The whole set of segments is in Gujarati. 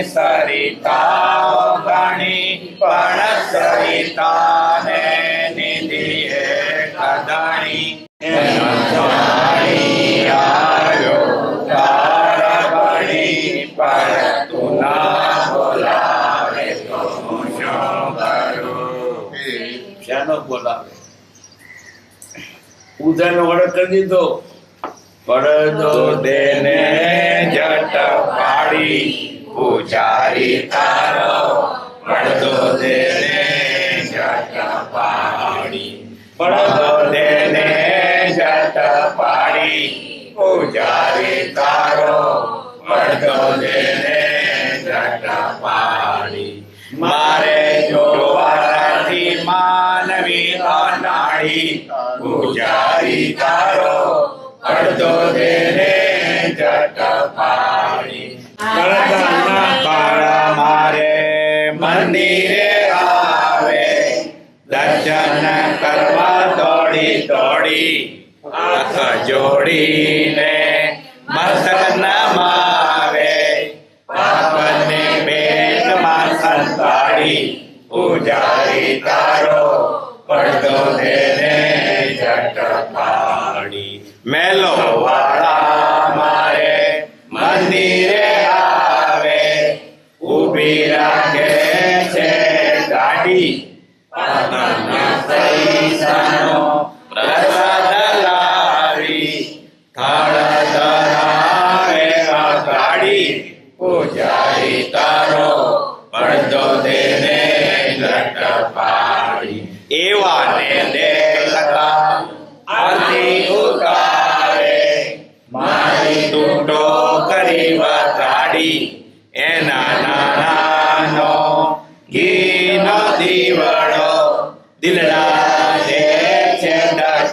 સરિતાઓ ઘણી પણ સરિતાને નિધિ એક ધણી એનો જાણી આવ્યો તાર ભણી પણ તું ના બોલાવે તો હું શું કરું? શાનો બોલાવે? ઉધાનો ઓર્ડર કરી દીધો. પડદો દેને જટ પાડી પૂજારી તારો પડદો દેને જટ પાડી પડદો દેને જટ પાડી પૂજારી તારો પડદો દેને જટ પાડી મારે જોવાથી માનવી અનાળી પૂજારી તારો પડદો દેને જટ પાડી પડદાના કાળા મારે મંદિરે આવે દર્શન કરવા દોડી દોડી હાથ જોડીને મસ્તક નમાવે પાપને પેટમાં સંતાડી પૂજારી તારો પડદો દેને જટ પાડી મેલો વાળા મારે મંદિરે આવે ઊભી રાખે છે ગાડી પૈસાનો પ્રસાદ લાવી થાળ ધરાવે ગાડી પૂજારી તારો પડદો દેને જટ પાડી એવાને દેખતા આરતી ઉતારે મારી તૂટો કરી વગાડી એના નાનો ઘીનો દીવડો દિલડા દે છે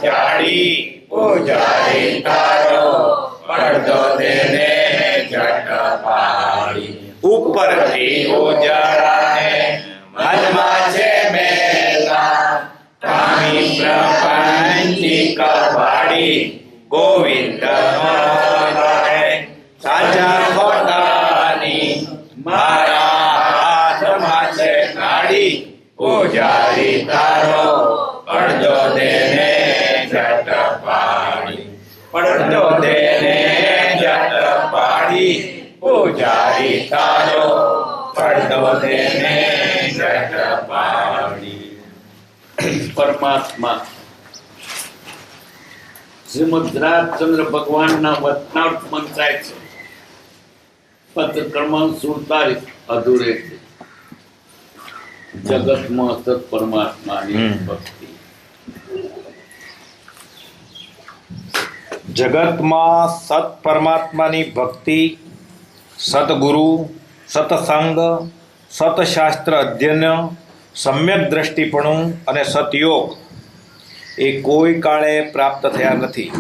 ચાડી પૂજારી તારો પડદો દેને જટ પાડી ઉપરથી ઉજાડાને મનમાં છે મેલા કામી પ્રપંચી કવાડી ગોવિંદ સાચા ખોટાની મારા હાથમાં છે નાડી પૂજારી તારો પડદો દેને જટ પાડી પડદો દેને જટ પાડી પૂજારી તારો પડદો દેને જટ પાડી પરમાત્મા શ્રીમદ રાજચંદ્ર ભગવાનના વચનાર્થ મંત્રાય છે. પત્ર ક્રમાંક 47 અધૂરે છે. જગતમાં સત પરમાત્માની ભક્તિ. જગતમાં સત પરમાત્માની ભક્તિ, સતગુરુ, સત્સંગ, સતશાસ્ત્ર અધ્યયન, સમ્યક દ્રષ્ટિપણું અને સતયોગ એ કોઈ કાળે પ્રાપ્ત થયા નથી.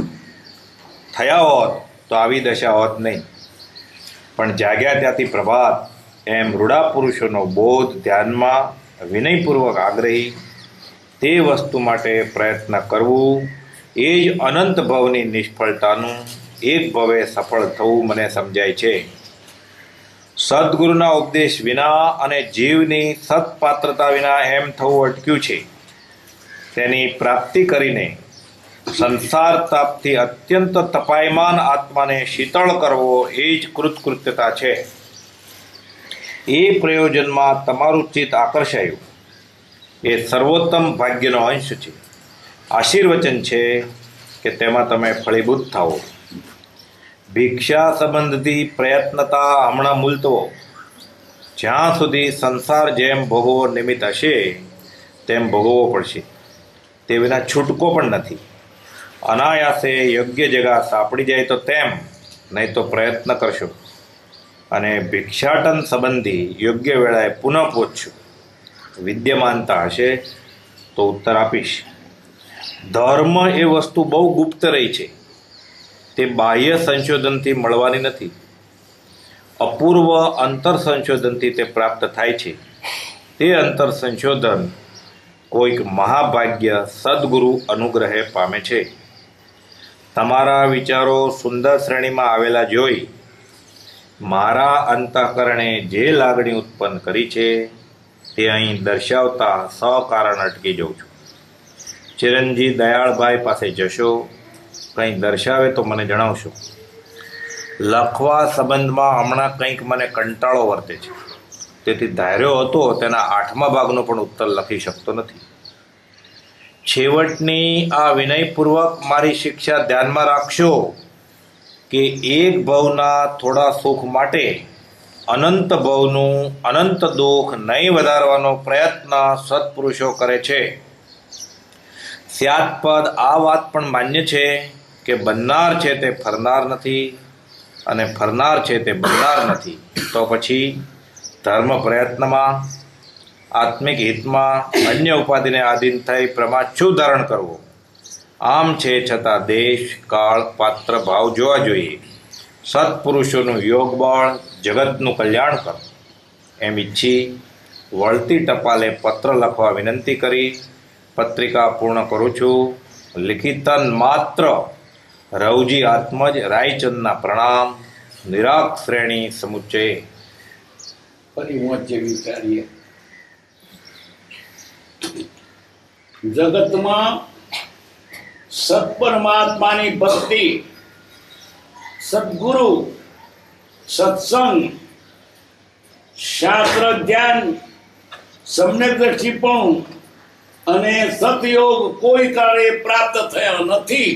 થયા હોત તો આવી દશા હોત નહીં. પણ જાગ્યા ત્યાંથી પ્રભાત એમ રૂડા પુરુષોનો બોધ ધ્યાનમાં વિનયપૂર્વક આગ્રહી તે વસ્તુ માટે પ્રયત્ન કરવું એ જ અનંત ભવની નિષ્ફળતાનું એક ભવે સફળ થવું મને સમજાય છે. સદગુરુના ઉપદેશ વિના અને જીવની સત્પાત્રતા વિના એમ થવું અટક્યું છે. તેની પ્રાપ્તિ કરીને સંસાર તાપથી અત્યંત તપાયમાન આત્માને શીતળ કરવો એ જ કૃતકૃત્યતા છે. એ પ્રયોજનમાં તમારું ચિત્ત આકર્ષાયું એ સર્વોત્તમ ભાગ્યનો અંશ છે. આશીર્વચન છે કે તેમાં તમે ફળીભૂત થાઓ. ભિક્ષા સંબંધથી પ્રયત્નતા હમણાં મૂલતવો. જ્યાં સુધી સંસાર જેમ ભોગવો નિમિત્ત હશે તેમ ભોગવવો પડશે. તે વિના છૂટકો પણ નથી. અનાયાસે યોગ્ય જગા સાંપડી જાય તો તેમ, નહીં તો પ્રયત્ન કરશો અને ભિક્ષાટન સંબંધી યોગ્ય વેળાએ પુનઃ પહોંચશો. વિદ્યમાનતા હશે તો ઉત્તર આપીશ. ધર્મ એ વસ્તુ બહુ ગુપ્ત રહી છે. તે બાહ્ય સંશોધનથી મળવાની નથી. અપૂર્વ અંતર સંશોધનથી તે પ્રાપ્ત થાય છે. તે અંતર સંશોધન કોઈક મહાભાગ્ય સદગુરુ અનુગ્રહે પામે છે. તમારા વિચારો સુંદર શ્રેણીમાં આવેલા જોઈ મારા અંતઃકરણે જે લાગણી ઉત્પન્ન કરી છે તે અહીં દર્શાવતા સકારણ અટકી જાઉં છું. ચિરંજી દયાળભાઈ પાસે જશો, કંઈ દર્શાવે તો મને જણાવશો. લખવા સંબંધમાં હમણાં કંઈક મને કંટાળો વર્તે છે, તેથી ધાર્યો હતો તેના 8મા ભાગનો પણ ઉત્તર લખી શકતો નથી. છેવટની આ વિનયપૂર્વક મારી શિક્ષા ધ્યાનમાં રાખશો કે એક ભવના થોડા સુખ માટે અનંત ભવનું અનંત દુઃખ નહીં વધારવાનો પ્રયત્ન સત્પુરુષો કરે છે. સ્યાદપદ આ વાત પણ માન્ય છે કે બનનાર છે તે ફરનાર નથી અને ફરનાર છે તે બનનાર નથી. તો પછી ધર્મ પ્રયત્નમાં, આત્મિક હિતમાં અન્ય ઉપાધિને આધીન થઈ પ્રમાદ શું ધારણ કરવો? આમ છે છતાં દેશ, કાળ, પાત્ર, ભાવ જોવા જોઈએ. સત્પુરુષોનું યોગ બળ જગતનું કલ્યાણ કરો એમ ઈચ્છી વળતી ટપાલે પત્ર લખવા વિનંતી કરી પત્રિકા પૂર્ણ કરું છું. લિખિતન માત્ર રવજી આત્મજ રાયચંદના પ્રણામ. નિરાક શ્રેણી સમુચ્ચય. ફરી વચ્ચે વિચારીએ. જગતમાં સત્પરમાત્માની ભક્તિ, સદગુરુ, સત્સંગ, શાસ્ત્ર ધ્યાન, સમ્યક દ્રષ્ટિપણું અને સતયોગ કોઈ કાળે પ્રાપ્ત થયા નથી.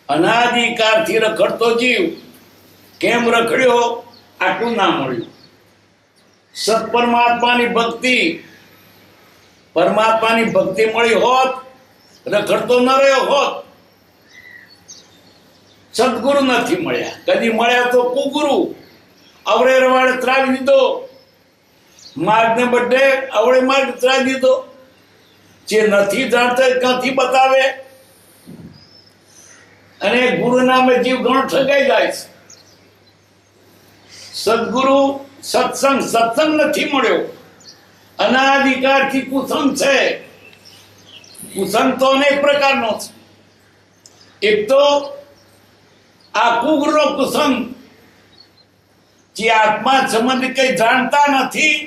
અનાદિકાળથી રખડતો જીવ કેમ રખડ્યો આટલું ના મળ્યું. સત્પરમાત્માની ભક્તિ, પરમાત્માની ભક્તિ મળી હોત, રખડતો ન રહ્યો હોત. સદગુરુ નથી મળ્યા, કદી મળ્યા તો કુગુરુ, અવળે રવાડે ત્રાવી દીધો, માર્ગને બદલે અવળે માર્ગ ત્રાવી દીધો. જે નથી જાણતો ક્યાંથી બતાવે? અને ગુરુ નામે જીવ ઘણો ઠગાઈ જાય છે. સદગુરુ, સત્સંગ નથી મળ્યો. અનાદિકાળથી કુસંગ છે. કુસંગ તો અનેક પ્રકારનો છે. એક તો આ કુગુરનો કુસંગ, જે આત્મા સંબંધી કઈ જાણતા નથી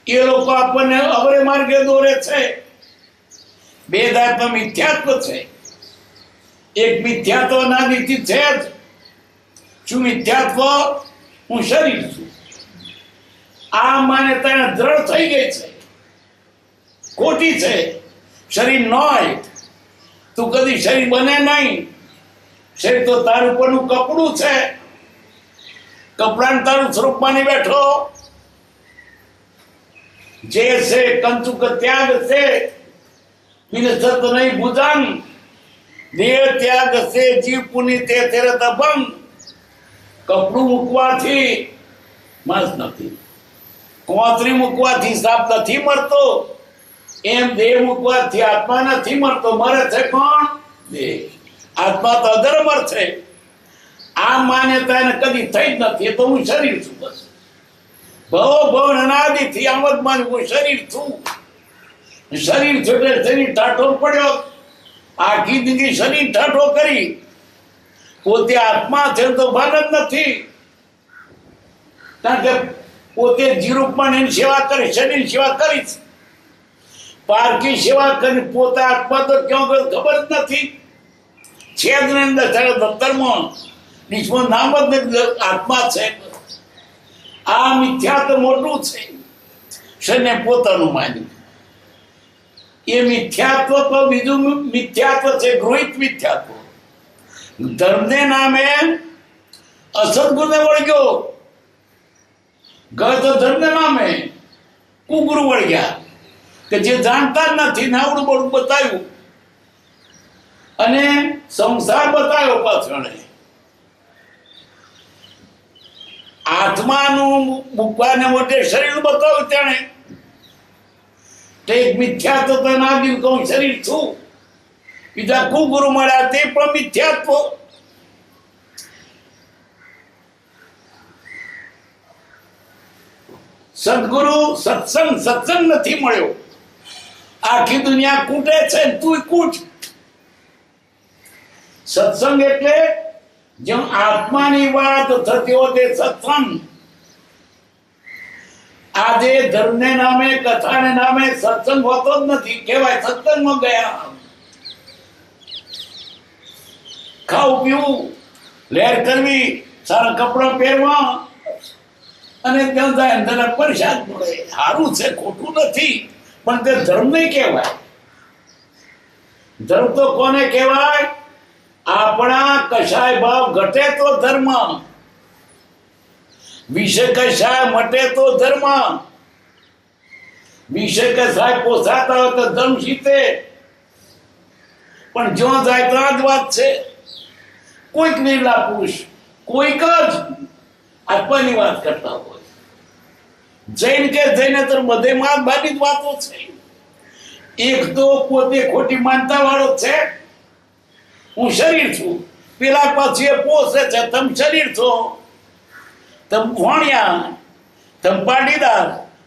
એ લોકો આપણને અવરે માર્ગે દોરે છે. બે દાંતમાં મિથ્યાત્વ છે. એક મિથ્યાત્વ અનાદિથી છે જ. શું મિથ્યાત્વ? હું શરીર છું. આ માન્યતા દ્રઢ થઈ ગઈ છે, ખોટી છે. શરીર ન હોય તું કદી શરીર બને નહીં. શરીર તો તારું ઉપરનું કપડું છે. કપડાને તારું સ્વરૂપ માની બેઠો. જે છે કંચુક ત્યાગ છે, વિનસત નહીં ભુજંગ. દેહ ત્યાગ છે જીવ પુનિતે તેરે તભંગ. કપડું મૂકવાથી માંસ નથી, કોતરી મૂકવાથી સાપ નથી મરતો, એમ દેહ મૂકવાથી આત્મા નથી મરતો. મરે છે કોણ? દેહ. આત્મા તો અધર્મર છે. આ માન્યતા એને કદી થઈ જ નથી. એ તો હું શરીર છું. બસ ભવ અનાદિથી આમ જ માનું હું શરીર છું. શરીર છું એટલે શરીર ટાઢો પડ્યો. આખી જિંદગી શરીર ટાઢો કરી, પોતે આત્મા છે તો ભાન જ નથી. કારણ કે પોતે જીરૂપમાં એની સેવા કરી, શરીર સેવા કરી, પારકી સેવા કરી. પોતે આત્મા તો ક્યાં ગયો ખબર જ નથી. છેદ ની અંદર દફતરમાં નીચમાં નામ જ આત્મા છે. આ મિથ્યા તો મોટું છે. શરીરને પોતાનું માન્યું એ મિથ્યાત્વ. પણ બીજું મિથ્યાત્વ છે ગૃહિત મિથ્યાત્વ. ધર્મને નામે અસદગુરુને વળગ્યો. ગયો તો ધર્મને નામે કુગુરુ વળગ્યા કે જે જાણતા જ નથી. નાવડું બળું બતાવ્યું અને સંસાર બતાવ્યો પાછળ. આત્માનું મૂકવાને માટે શરીર બતાવ્યું તેણે. એક મિથ્યાત્વ તો ના દીધું કે હું શરીર છું. બીજા કુગુરુ મળ્યા તે પણ મિથ્યાત્વ. સદગુરુ, સત્સંગ નથી મળ્યો. આખી દુનિયા કૂટે છે, તું કૂટ. સત્સંગ એટલે જેમ આત્માની વાત થતી હોય તે સત્સંગ, આજે ધર્મને નામે કથાને નામે સત્સંગ હોતો જ નથી. કહેવાય સત્સંગમાં ગયા, ખાવું પીવું, લહેર કરવી, સારા કપડા પહેરવા, અને ત્યાં જાય અંદર પ્રસાદ મળે. સારું છે, ખોટું નથી, પણ તે ધર્મ નહીં કહેવાય. ધર્મ તો કોને કહેવાય? આપણા કશાય ભાવ ઘટે તો ધર્મ, વિષય કશાય મટે તો ધર્મ, વિષય કશાય પોસાતા હોય તો ધર્મ શીતે. પણ જો જાય તો આ જ વાત છે. કોઈક નિર્લા પુરુષ, કોઈક જ આત્માની વાત કરતા હોય. જૈન કે જૈનેતર બધે માં બાની જ વાતો છે. એક તો પોતે ખોટી માનતા વાળો છે, હું શરીર છું, પેલા પછી એ પોષે છે, તમે શરીર છો, તમે ભણ્યા, તમે પાટીદાર,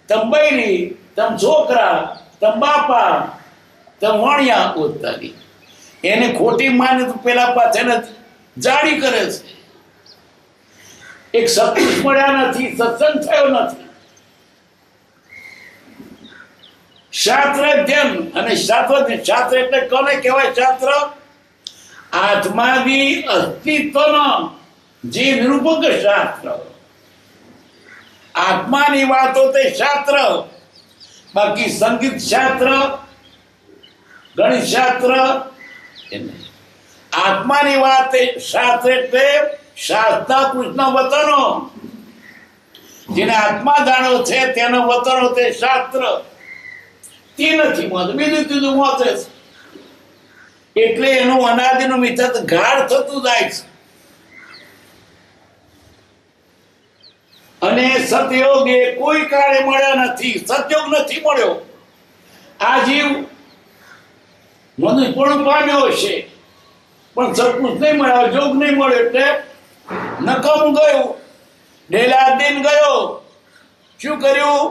તમે બૈરી, તમે છોકરા, તમે બાપા, તમે વણ્યા પોતાની. એને ખોટી માને તો પેલા પાછળ જાળી કરે છે. એક સત્પુરુષ મળ્યા નથી, સત્સંગ થયો નથી. શાસ્ત્ર અધ્યયન અને શાસ્ત્ર એટલે કોને કહેવાય? શાસ્ત્ર આત્માની અસ્તિત્વનો જે નિરૂપક શાસ્ત્ર. આત્માની વાતો તે શાસ્ત્ર. બાકી સંગીત શાસ્ત્ર, ગણિત શાસ્ત્ર, આત્માની વાત શાસ્ત્ર એટલે શાસ્ત્રા પુરુષના વતનો. જેને આત્મા જાણ્યો છે તેનો વતનો તે શાસ્ત્ર. તે નથી મત, બીજું ત્રીજું મત છે. એટલે એનું અનાદિનું મિથ્યાત ગાઢ થતું જાય છે. અને સતયોગ એ કોઈ કાળે મળ્યા નથી. સતયોગ નથી મળ્યો. આ જીવ મનુષ્ય પણ પામ્યો છે, પણ સત્પુરુષ નહીં મળ્યો, જોગ નહીં મળ્યો, એટલે નકમ ગયો, ડેલા દિન ગયો. શું કર્યું?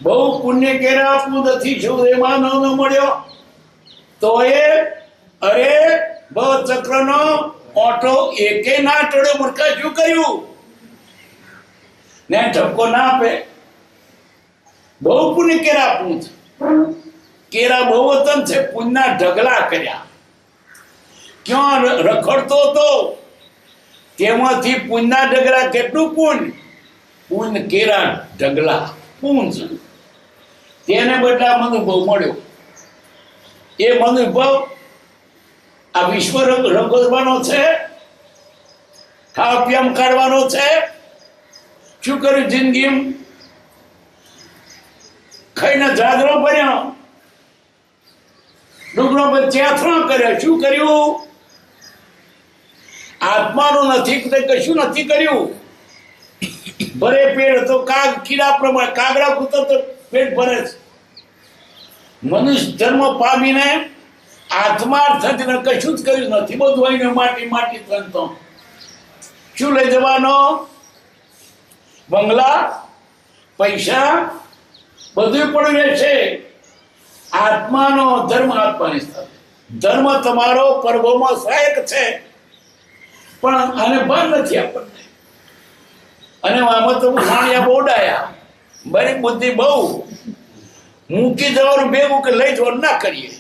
બહુ પુણ્ય કર્યા, આપવું નથી, શું એમાં ન મળ્યો તો એ અરે બહુ ચક્રનો ઓટો એકે ના ટળ્યો. મૂર્ખા શું કર્યું? ને ઠપકો ના આપે. બહુ પુણ્ય કર્યા, આપવું છે. કેરા બહુ વતન છે, પુણ્યના ઢગલા કર્યા. ક્યાં રખડતો હતો તેમાંથી પુણ્યના ઢગલા. કેટલું પુણ્ય? પુણ્ય કેરા ઢગલા પુણ્ય. તેને બદલા મનુભવ મળ્યો. એ મનુભવ આ વિશ્વ રંગવાનો છે, ખાવા પીવા કાઢવાનો છે. શું કર્યું? જિંદગી ખાઈને જાદરો ભર્યો, ડુગનો ચેથરો કર્યો. શું કર્યું? આત્માનું નથી, કશું નથી કર્યું. ભરે પેટ તો કીડા પ્રમાણે કાગડા કૂતર તો પેટ ભરે છે. મનુષ્ય જન્મ પામીને આત્માર્થ કશું જ કર્યું નથી. બધું આવીને માટી માટી થતો. શું લઈ જવાનો? બંગલા, પૈસા, બધું પણ રહેશે. આત્માનો ધર્મ આત્માની સાથે. ધર્મ તમારો પર્વોમાં સહાયક છે, પણ આને ભાન નથી આપણને. અને આમાં તો માણ્યા બોડાયા, બરી બુદ્ધિ બહુ. મૂકી જવાનું ભેગું કે લઈ જવાનું ના કરીએ.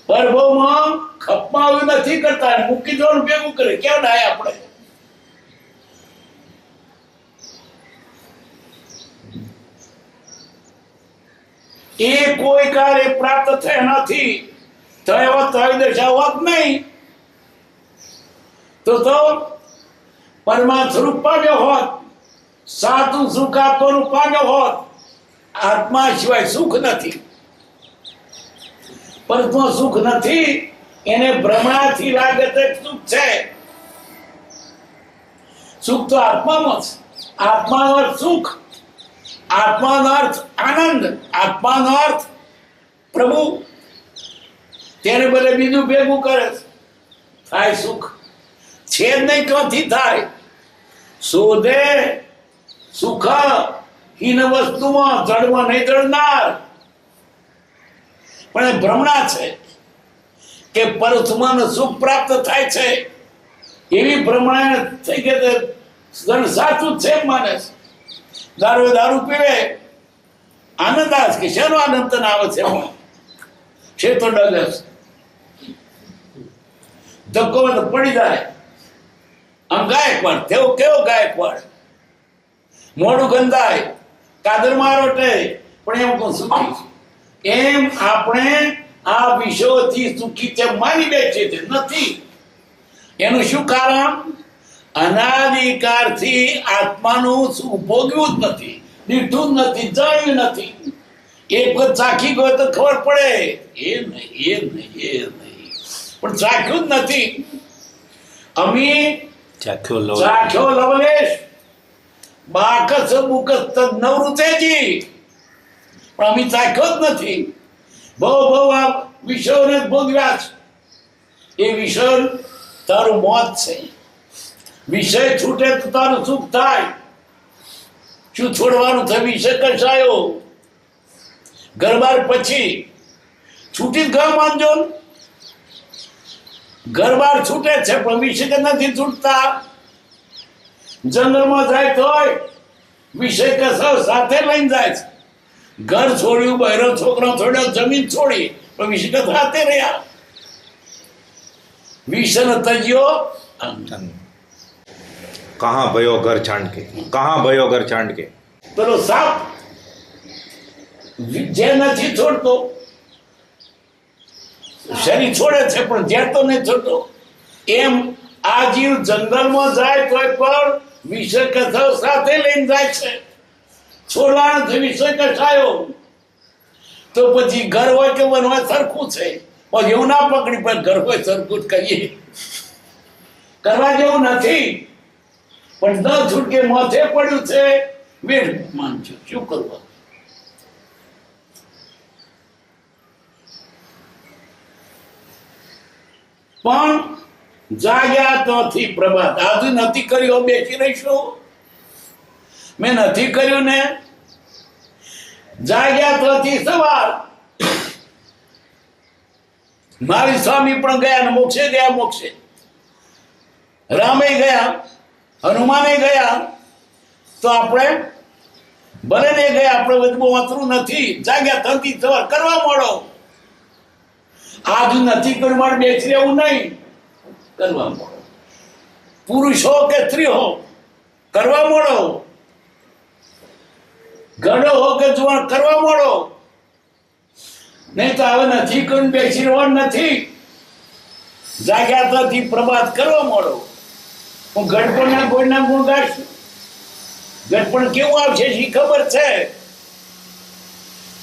પર્વોમાં ખપમાં આવ્યું નથી કરતા, મૂકી જવાનું ભેગું કરે. ક્યાં ડાય આપણે? એ કોઈ કાર્ય પ્રાપ્ત થયા નથી. થયો દશા હોત નહીં તો પરમાત્મા સ્વરૂપ પામ્યો હોત, સાચું સુખ આપવાનું પામ્યો હોત. આત્મા સિવાય સુખ નથી. પરંતુ સુખ નથી, એને ભ્રમણાથી લાગે તો સુખ છે. સુખ તો આત્મામાં છે. આત્માનો અર્થ સુખ, આત્માનો અર્થ આનંદ, આત્માનો અર્થ પ્રભુ. તેને બદલે બીજું ભેગું કરે થાય સુખ. છે જ નહીં, ક્યાંથી થાય? શોધે સુખ હીન વસ્તુમાં, જળમાં નહીં જળનાર. પણ એ ભ્રમણા છે. કે પરમાત્માનું સુખ પ્રાપ્ત થાય છે એવી પ્રમાણે થઈ કે ઘણું સાચું જ છે એમ માને છે. દારૂ પીવે આનંદ આવે કે શેનો આનંદ તને આવે છે છે તો ડગે ધક્કો તો પડી જાય. આમ ગાયકવાડ તેવો કેવો ગાયકવાડ મોઢું ગંધાય કાદર મારોટે પણ એમ કોણ સુખી છે. એમ આપણે આ વિષયોથી સુખી છે માની બેઠે છે નથી. એનું શું કારણ? અનાદિકાળથી આત્માનું સુખ ભોગવ્યું જ નથી, દીઠું જ નથી, જાણ્યું નથી. એક વખત ચાખી ગયો તો ખબર પડે એ નહીં પણ ચાખ્યું જ નથી. અમે ચાખ્યો લવલેશ બાકસ બુકસ નવૃતેજી પણ અમે ચાખ્યો જ નથી. બહુ આ વિષયોને જ ભોગવ્યા છે. એ વિષય તારું મોત છે. વિષય છૂટે તો તારું સુખ થાય. શું છોડવાનું છે? વિષય કસાયો ઘરબાર પછી છૂટી ઘર માનજો. ઘરબાર છૂટે છે પણ વિષય કે નથી છૂટતા. જંગલમાં જાય તોય વિષય કસાયો સાથે લઈને જાય છે. ઘર છોડ્યું, બહેરો છોકરો છોડ્યો, જમીન છોડી પણ વિષય સાથે રહ્યા. વિષય તજ્યો कहाँ भयो घर छांड के, कहाँ भयो घर छांड के. પેલો સાપ જે નથી છોડતો, શરીર છોડે છે પણ જે તો નહીં છોડતો. એમ આ જીવ જંગલમાં જાય તોય પણ વિષય કથાઓ સાથે લઈને જાય છે. છોડવાનો છે વિષય કથાયો તો પછી ઘર હોય કે વન હોય સરખું છે. પણ એવું ના પકડી પણ ઘર હોય સરખું જ કહીએ. કરવા જેવું નથી પણ ન છૂટકે માથે પડ્યું છે. વેર માનજો શું કરવા. પણ જાગ્યા તોથી પ્રભાત. આજુ નથી કર્યું બેસી રહીશું. મેં નથી કર્યું ને. જાગ્યા તોથી સવાર. મારી સ્વામી પણ ગયા ને મોક્ષે ગયા. મોક્ષે રામે ગયા, હનુમાને ગયા તો આપણે ભલે ને ગયા. આપણે બધું વાંચવું નથી. જાગ્યા તંતી સવાર કરવા મળો. આજુ નથી કર્યું મારે બેસી રહેવું નહીં. કરવા મળો. પુરુષ હો કે સ્ત્રી હો કરવા મળો. ગડો હો કે જુવાન કરવા મળો. નહીં તો હવે નથી કર્યું બેસી રહેવાનું નથી. જાગ્યા તોથી પ્રભાત કરવા મળો. હું ગઢપણના ગોળના ગુણ ગાઈશું. ગઢપણ કેવું આવશે શી ખબર છે?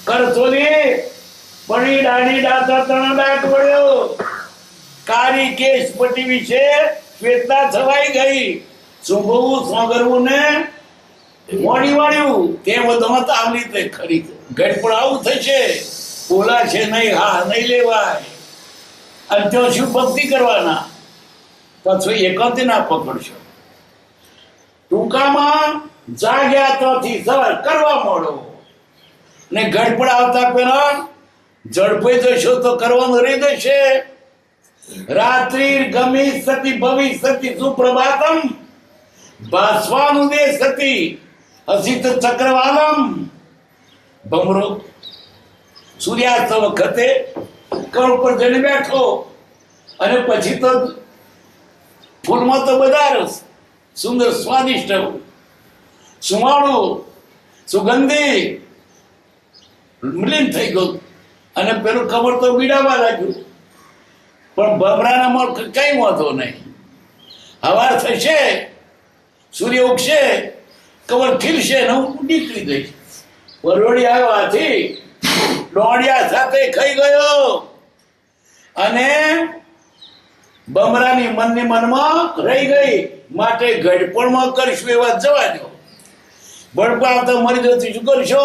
કરતોલી પડી ડાળી દાતા તણા દાટ વળ્યો. કારી કેશ પટી વિશે શ્વેતા છવાઈ ગઈ. શુભવું સોગરવું ને મોડી વાળ્યું તે બધામાં તો આવી રીતે ખરી. ગઢપણ આવું થશે. બોલા છે નહીં, હા નહીં લેવાય. અને ત્યાં શું ભક્તિ કરવાના પછી એકાંતી ના પકડશો. ટૂંકામાં જાગ્યા તોથી સવાર કરવા મળો. ને ગડપડ આવતા પેલા ઝડપે જશો તો કરવાનું રહી જશે. રાત્રિ ગમી સતી ભવિ સતી સુપ્રભાતમ ભાસ્વાનુદે સતી અસિત ચક્રવાલમ. ભમરો સૂર્યાસ્ત વખતે કળ પર જઈને બેઠો અને પછી તો ફૂલમાં તો બધા રસ સુંદર સ્વાદિષ્ટ સુવાળું સુગંધી મલિન થઈ ગયું અને પેલું કમર તો બીડાવા લાગ્યું. પણ ભમરાના મોર કઈ વાંધો નહીં. હવાર થશે, સૂર્ય ઉગશે, કમર ખીલશે ને હું નીકળી જઈશ. વરવડી આવ્યો હાથી દોડિયા સાથે ખાઈ ગયો અને બમરાની મનની મનમાં રહી ગઈ. માટે ગઢપણમાં કરશું એ વાત જવા દો. બળપા આવતા મરી જતી શું કરશો?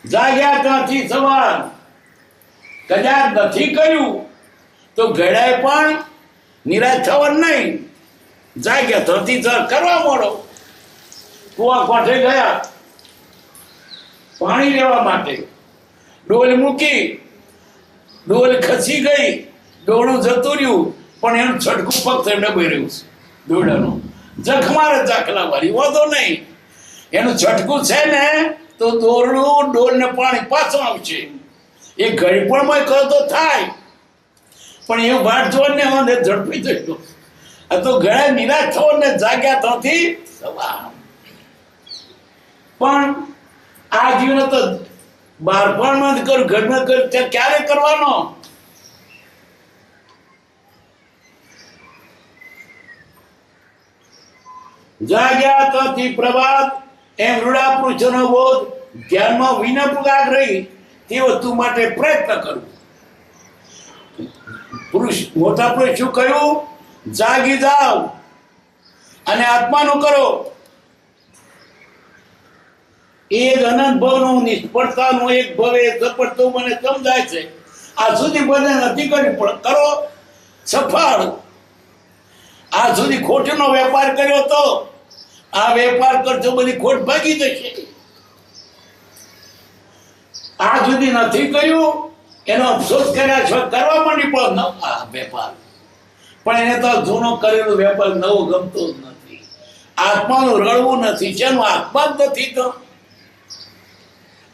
જાગ્યા ત્યાંથી સવાર. કદાચ નથી કર્યું તો ગળાએ પણ નિરાશ થવાનું નહીં. જાગ્યા ત્યાંથી સવાર કરવા મળો. કુવા કોઠે ગયા પાણી લેવા માટે. ડોલ મૂકી, ડોલ ખસી ગઈ ડોળું જતું રહ્યું પણ એનું છટકું ફક્ત ડબાઈ રહ્યું છે દોરડાનું. જખ મારે ઝાકલા વાળી વાંધો નહીં, એનું છટકું છે ને તો દોરડું ડોલને પાણી પાછું આવશે. એ ઘડી પણ કરો તો થાય, પણ એ વાટ જોઈને મને ઝડપી જશો. આ તો ઘણા નિરાશ થવો ને જાગ્યા થતી સવાર. પણ આ જીવન તો બાળપણમાં જ કરું, ઘરમાં કરું, ત્યાં ક્યારે કરવાનો? જાગ્યા તોથી પ્રભાત એમ રૂડા પુરુષોનો બોધ ધ્યાનમાં વિનપુગાગ રહી તે વસ્તુ માટે પ્રયત્ન કરવો. પુરુષ મોટા પુરુષ શું કહ્યું? જાગી જાઓ અને આત્માનું કરો. એક અનંત ભવનું નિષ્ફળતાનું એક ભવે સફળતું મને સમજાય છે. આ સુધી બધે નથી કર્યું પણ કરો સફળ. આ સુધી ખોટનો વેપાર કર્યો તો આ વેપાર કરશો બધી ખોટ ભાગી જશે. આ સુધી નથી કર્યું એનો અફસોસ કર્યા છો, કરવા માંડી પણ આ વેપાર, પણ એને તો જૂનો કરેલો વેપાર નવો ગમતો જ નથી. આત્માનું રડવું નથી, જેનું આત્મા જ નથી તો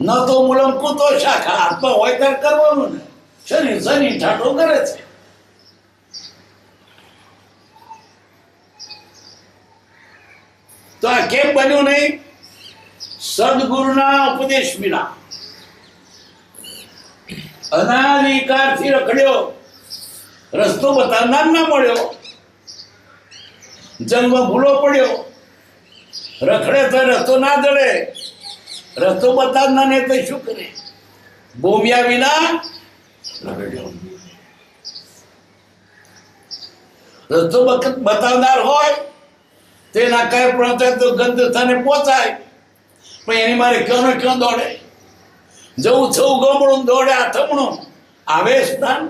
ન તો મુલંકુ તો શાખા. આત્મા હોય ત્યારે કરવાનું ને. શરીર ઠાઠો કરે છે. તો આ કેમ બન્યું નહીં? સદગુરુના ઉપદેશ વિના અનાધિકારથી રખડ્યો, રસ્તો બતાવનાર ના મળ્યો, જન્મ ભૂલો પડ્યો. રખડે તો રસ્તો ના જડે, રસ્તો બતાવનાર ને તો શું કરે? ભૂમ્યા વિના રખડ્યો. રસ્તો બતાવનાર હોય તેના કઈ પણ તો ગંધ સ્થાને પહોંચાય, પણ એની મારે ક્યાં દોડે? જવું છવું ગમણું દોડે આથમણું. આવે સ્થાન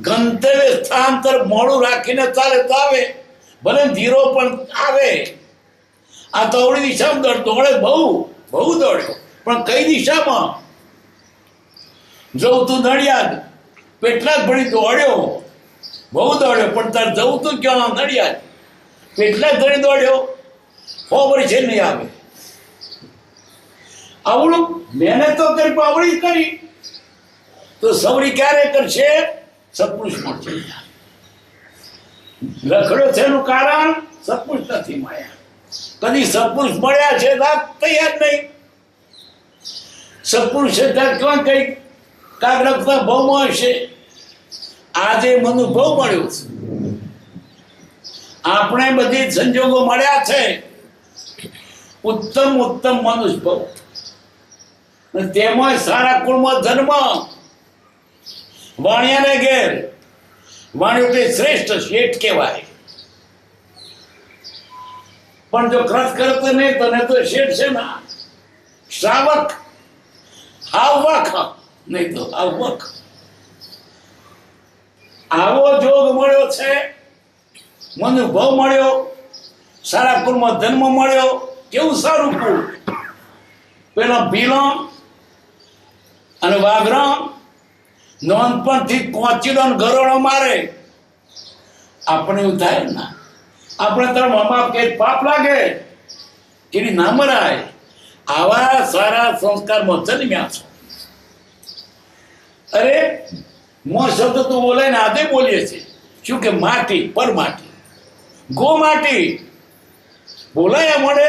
ગંતવ્ય સ્થાન તરફ મોડું રાખીને ચાલે તો આવે, ભલે ધીરો પણ આવે. આ તો અવળી દિશામાં દોડે, બહુ દોડ્યો, પણ કઈ દિશામાં? જવું તું નડિયાદ, પેટલા જ ભણી દોડ્યો, બહુ દોડ્યો, પણ તાર જવું તું ક્યાં? નડિયાદ. કેટલા ધણી દોડ્યો, ખબર છે નહીં આવે. આવડું મહેનત તો કરી પણ આવડી કરી તો સવરી ક્યારે કરશે? સત્પુરુષ મળશે. રખડ્યો છે એનું કારણ સત્પુરુષ નથી મળ્યા. કદી સત્પુરુષ મળ્યા છે તૈયાર નહીં. સત્પુરુષ ક્યાં કઈ કાગરકના ભાવમાં હશે. આજે મને ભાવ મળ્યો છે. આપણે બધી સંજોગો મળ્યા છે. ઉત્તમ મનુષ્ય ભાવ, તેમાં સારા કુળમાં જન્મ. વાણિયાને ઘેર, વાણિયો તે શ્રેષ્ઠ શેઠ કહેવાય. પણ જો ખર્ચ કરતો નહીં તને તો શેઠ છે ને શ્રાવક, આવક નહીં તો આવક. આવો જોગ મળ્યો છે, મનુભવ મળ્યો, સારા કુળમાં જન્મ મળ્યો. કેવું સારું કુળ! પેલો ભીલણ અને વાઘરણ નાનપણથી કોચીડો ગરોળો મારે. આપણે એવું થાય ના? આપણે તો મા કે પાપ લાગે કે ના મરાય. આવા સારા સંસ્કારમાં જન્મ્યા છો. અરે મો શબ્દ તો બોલાય ને આદે બોલીએ છીએ. શું કે માટી, પર માટી, ગો માટી બોલાય મળે.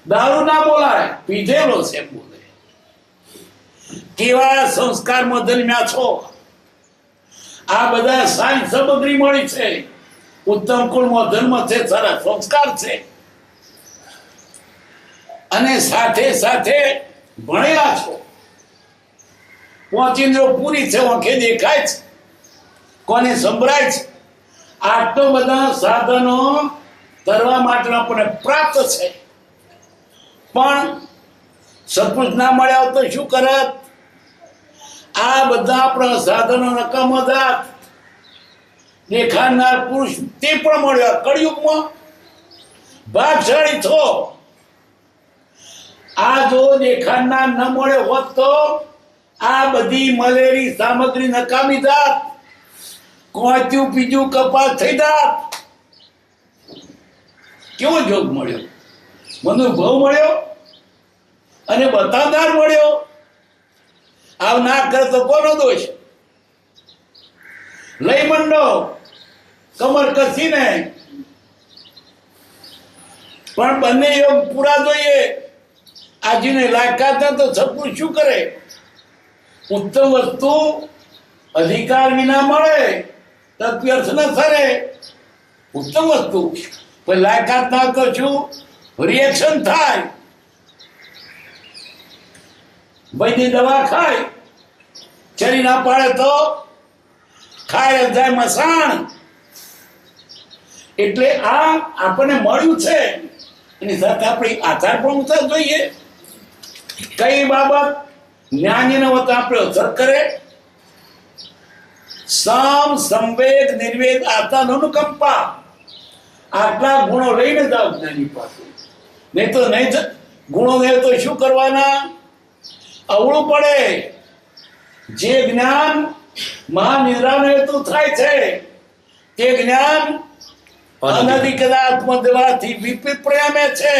દારૂ ના બોલાય, પીધેલો છે બોલે. કેવા સંસ્કારમાં જન્મ્યા છો? આ બધા સારી સામગ્રી મળી છે. ઉત્તમ કુળમાં જન્મ છે, સારા સંસ્કાર છે, અને સાથે સાથે ભણેલા છો. પહોંચીને પૂરી છે, આંખે દેખાય છે, કોને સંભળાય છે. આટલો બધા સાધનો કરવા માટે આપણને પ્રાપ્ત છે. પણ સત્પુરુષ ના મળ્યા તો શું કરત? આ બધા આપણા સાધનો નકામા જાત. દેખાડનાર પુરુષ તે પણ મળ્યા કળિયુગમાં. ભાગશાળી છો. આ જો દેખાડનાર ન મળે હોત તો આ બધી મળેલી સામગ્રી નકામી જાત, કોચ્યું પીજું કપાસ થઈ જાત. કેવો જોગ મળ્યો, મનોભાવ મળ્યો અને બતાવદાર મળ્યો. આવ ના કરે તો કોનો દોષ? લઈ મંડો કમર કસીને, પણ બંને યોગ પૂરા જોઈએ. આજને લાયકાત તો સપનું શું કરે? ઉત્તમ વસ્તુ અધિકાર વિના મળે તો વ્યર્થ ન થરે. ઉત્તમ વસ્તુ પણ લાયકાત ના તો શું રિએક્શન થાય. વૈદ્ય દવા ખાય, ચરી ના પાડે તો ખાય જાય મસાણ. એટલે આ આપણને મળ્યું છે, એની સાથે આપણી આધાર પણ ઉતાર જોઈએ. કઈ બાબત જ્ઞાનીને વત આપણે અસર કરે? સમ, સંવેગ, નિર્વેદ, આતા, અનુકંપા, આટલા ગુણો લઈને જાવ જ્ઞાની પાસે. નહીં તો નહીં, ગુણો નહીં તો શું કરવાના? અવળું પડે. જે જ્ઞાન મહાનિદ્રાનો હેતુ થાય છે તે જ્ઞાન અનધિકૃત દેવાથી વિપરીત પરિણામે છે.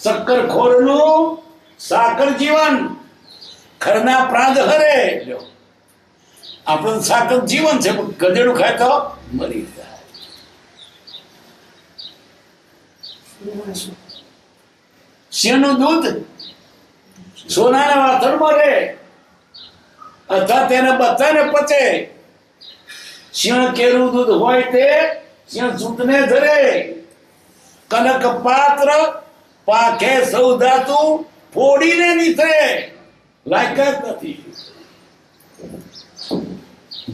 શક્કર ખોરનું સાકર જીવન, ખરના પ્રાંત હરે. આપણું સાકર જીવન છે, ગધેડું ખાય તો મરી જાય. સિંહનું દૂધ સોનાના વાસણમાં રહે અથવા તેને બધાને પચે. સિંહ કેરું દૂધ હોય તે સિંહ સૂતને ધરે. કનક પાત્ર પાખે સૌ ધાતુ ફોડીને નીકળે. લાયકાત નથી.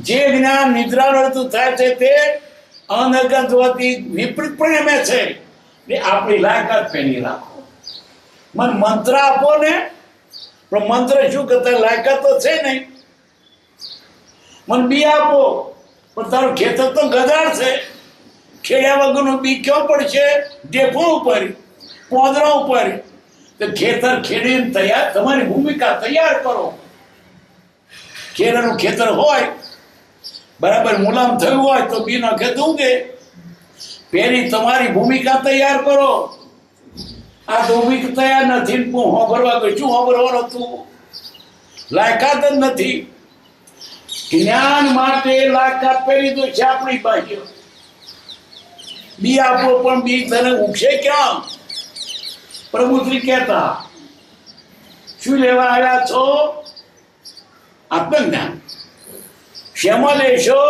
જે જ્ઞાન નિદ્રાનો હેતુ થાય છે તે અનગત હોવાથી વિપરીત પરિણમે છે. આપણી લાયકાત પેલી રાખો. મને મંત્ર આપો ને, પણ મંત્ર શું કરતા? લાયકાત તો છે નહીં. મને બી આપો, પણ તારું ખેતર તો ગધાડ છે. ખેડ્યા વગરનું બી ક્યાં પડશે? ડેપો ઉપર, પોદરા ઉપર. તો ખેતર ખેડીને તૈયાર, તમારી ભૂમિકા તૈયાર કરો. ખેડવાનું ખેતર હોય બરાબર, મુલામ થયું હોય તો બી ના ખેત ઉગે. પેલી તમારી ભૂમિકા તૈયાર કરો. આ તો ભૂમિકા તૈયાર નથી, હું હોભરવા ગયો. શું હોભરવાનો તું? લાયકાત જ નથી. જ્ઞાન માટે લાયકાત પેલી તો છે આપણી પાસે. બી આપો, પણ બી તને ઉગશે ક્યાં? પ્રભુશ્રી કહેતા, શું લેવા આવ્યા છો? આત્મજ્ઞાન. શેમાં લેશો?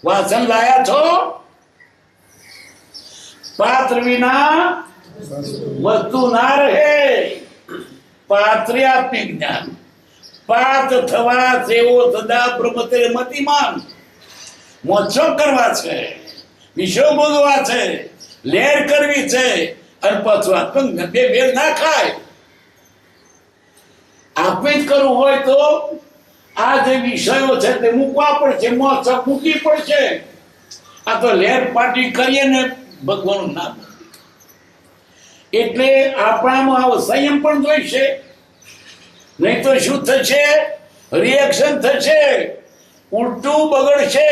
વાસણ લાયા છો? પાત્ર વિના વસ્તુ ના રહે. પાત્રે આત્મિક જ્ઞાન. પાત્ર થવા સેવો સદા બ્રહ્મતે મતિમાન. મોક્ષો કરવા છે, વિષયો ભોગવા છે, લહેર કરવી છે, અને પાછું આત્મજ્ઞાન. બે ભેળ ના ખાય. આપણે જ કરવું હોય તો આ જે વિષયો છે તે મૂકવા પડશે, મોક્ષ મૂકવી પડશે. આ તો લહેર પાટી કરીએ ને ભગવાનનું નામ. એટલે આપણામાં આવો સંયમ પણ જોઈશે. નહીં તો શું થશે? રિએક્શન થશે, ઉલટું બગડશે.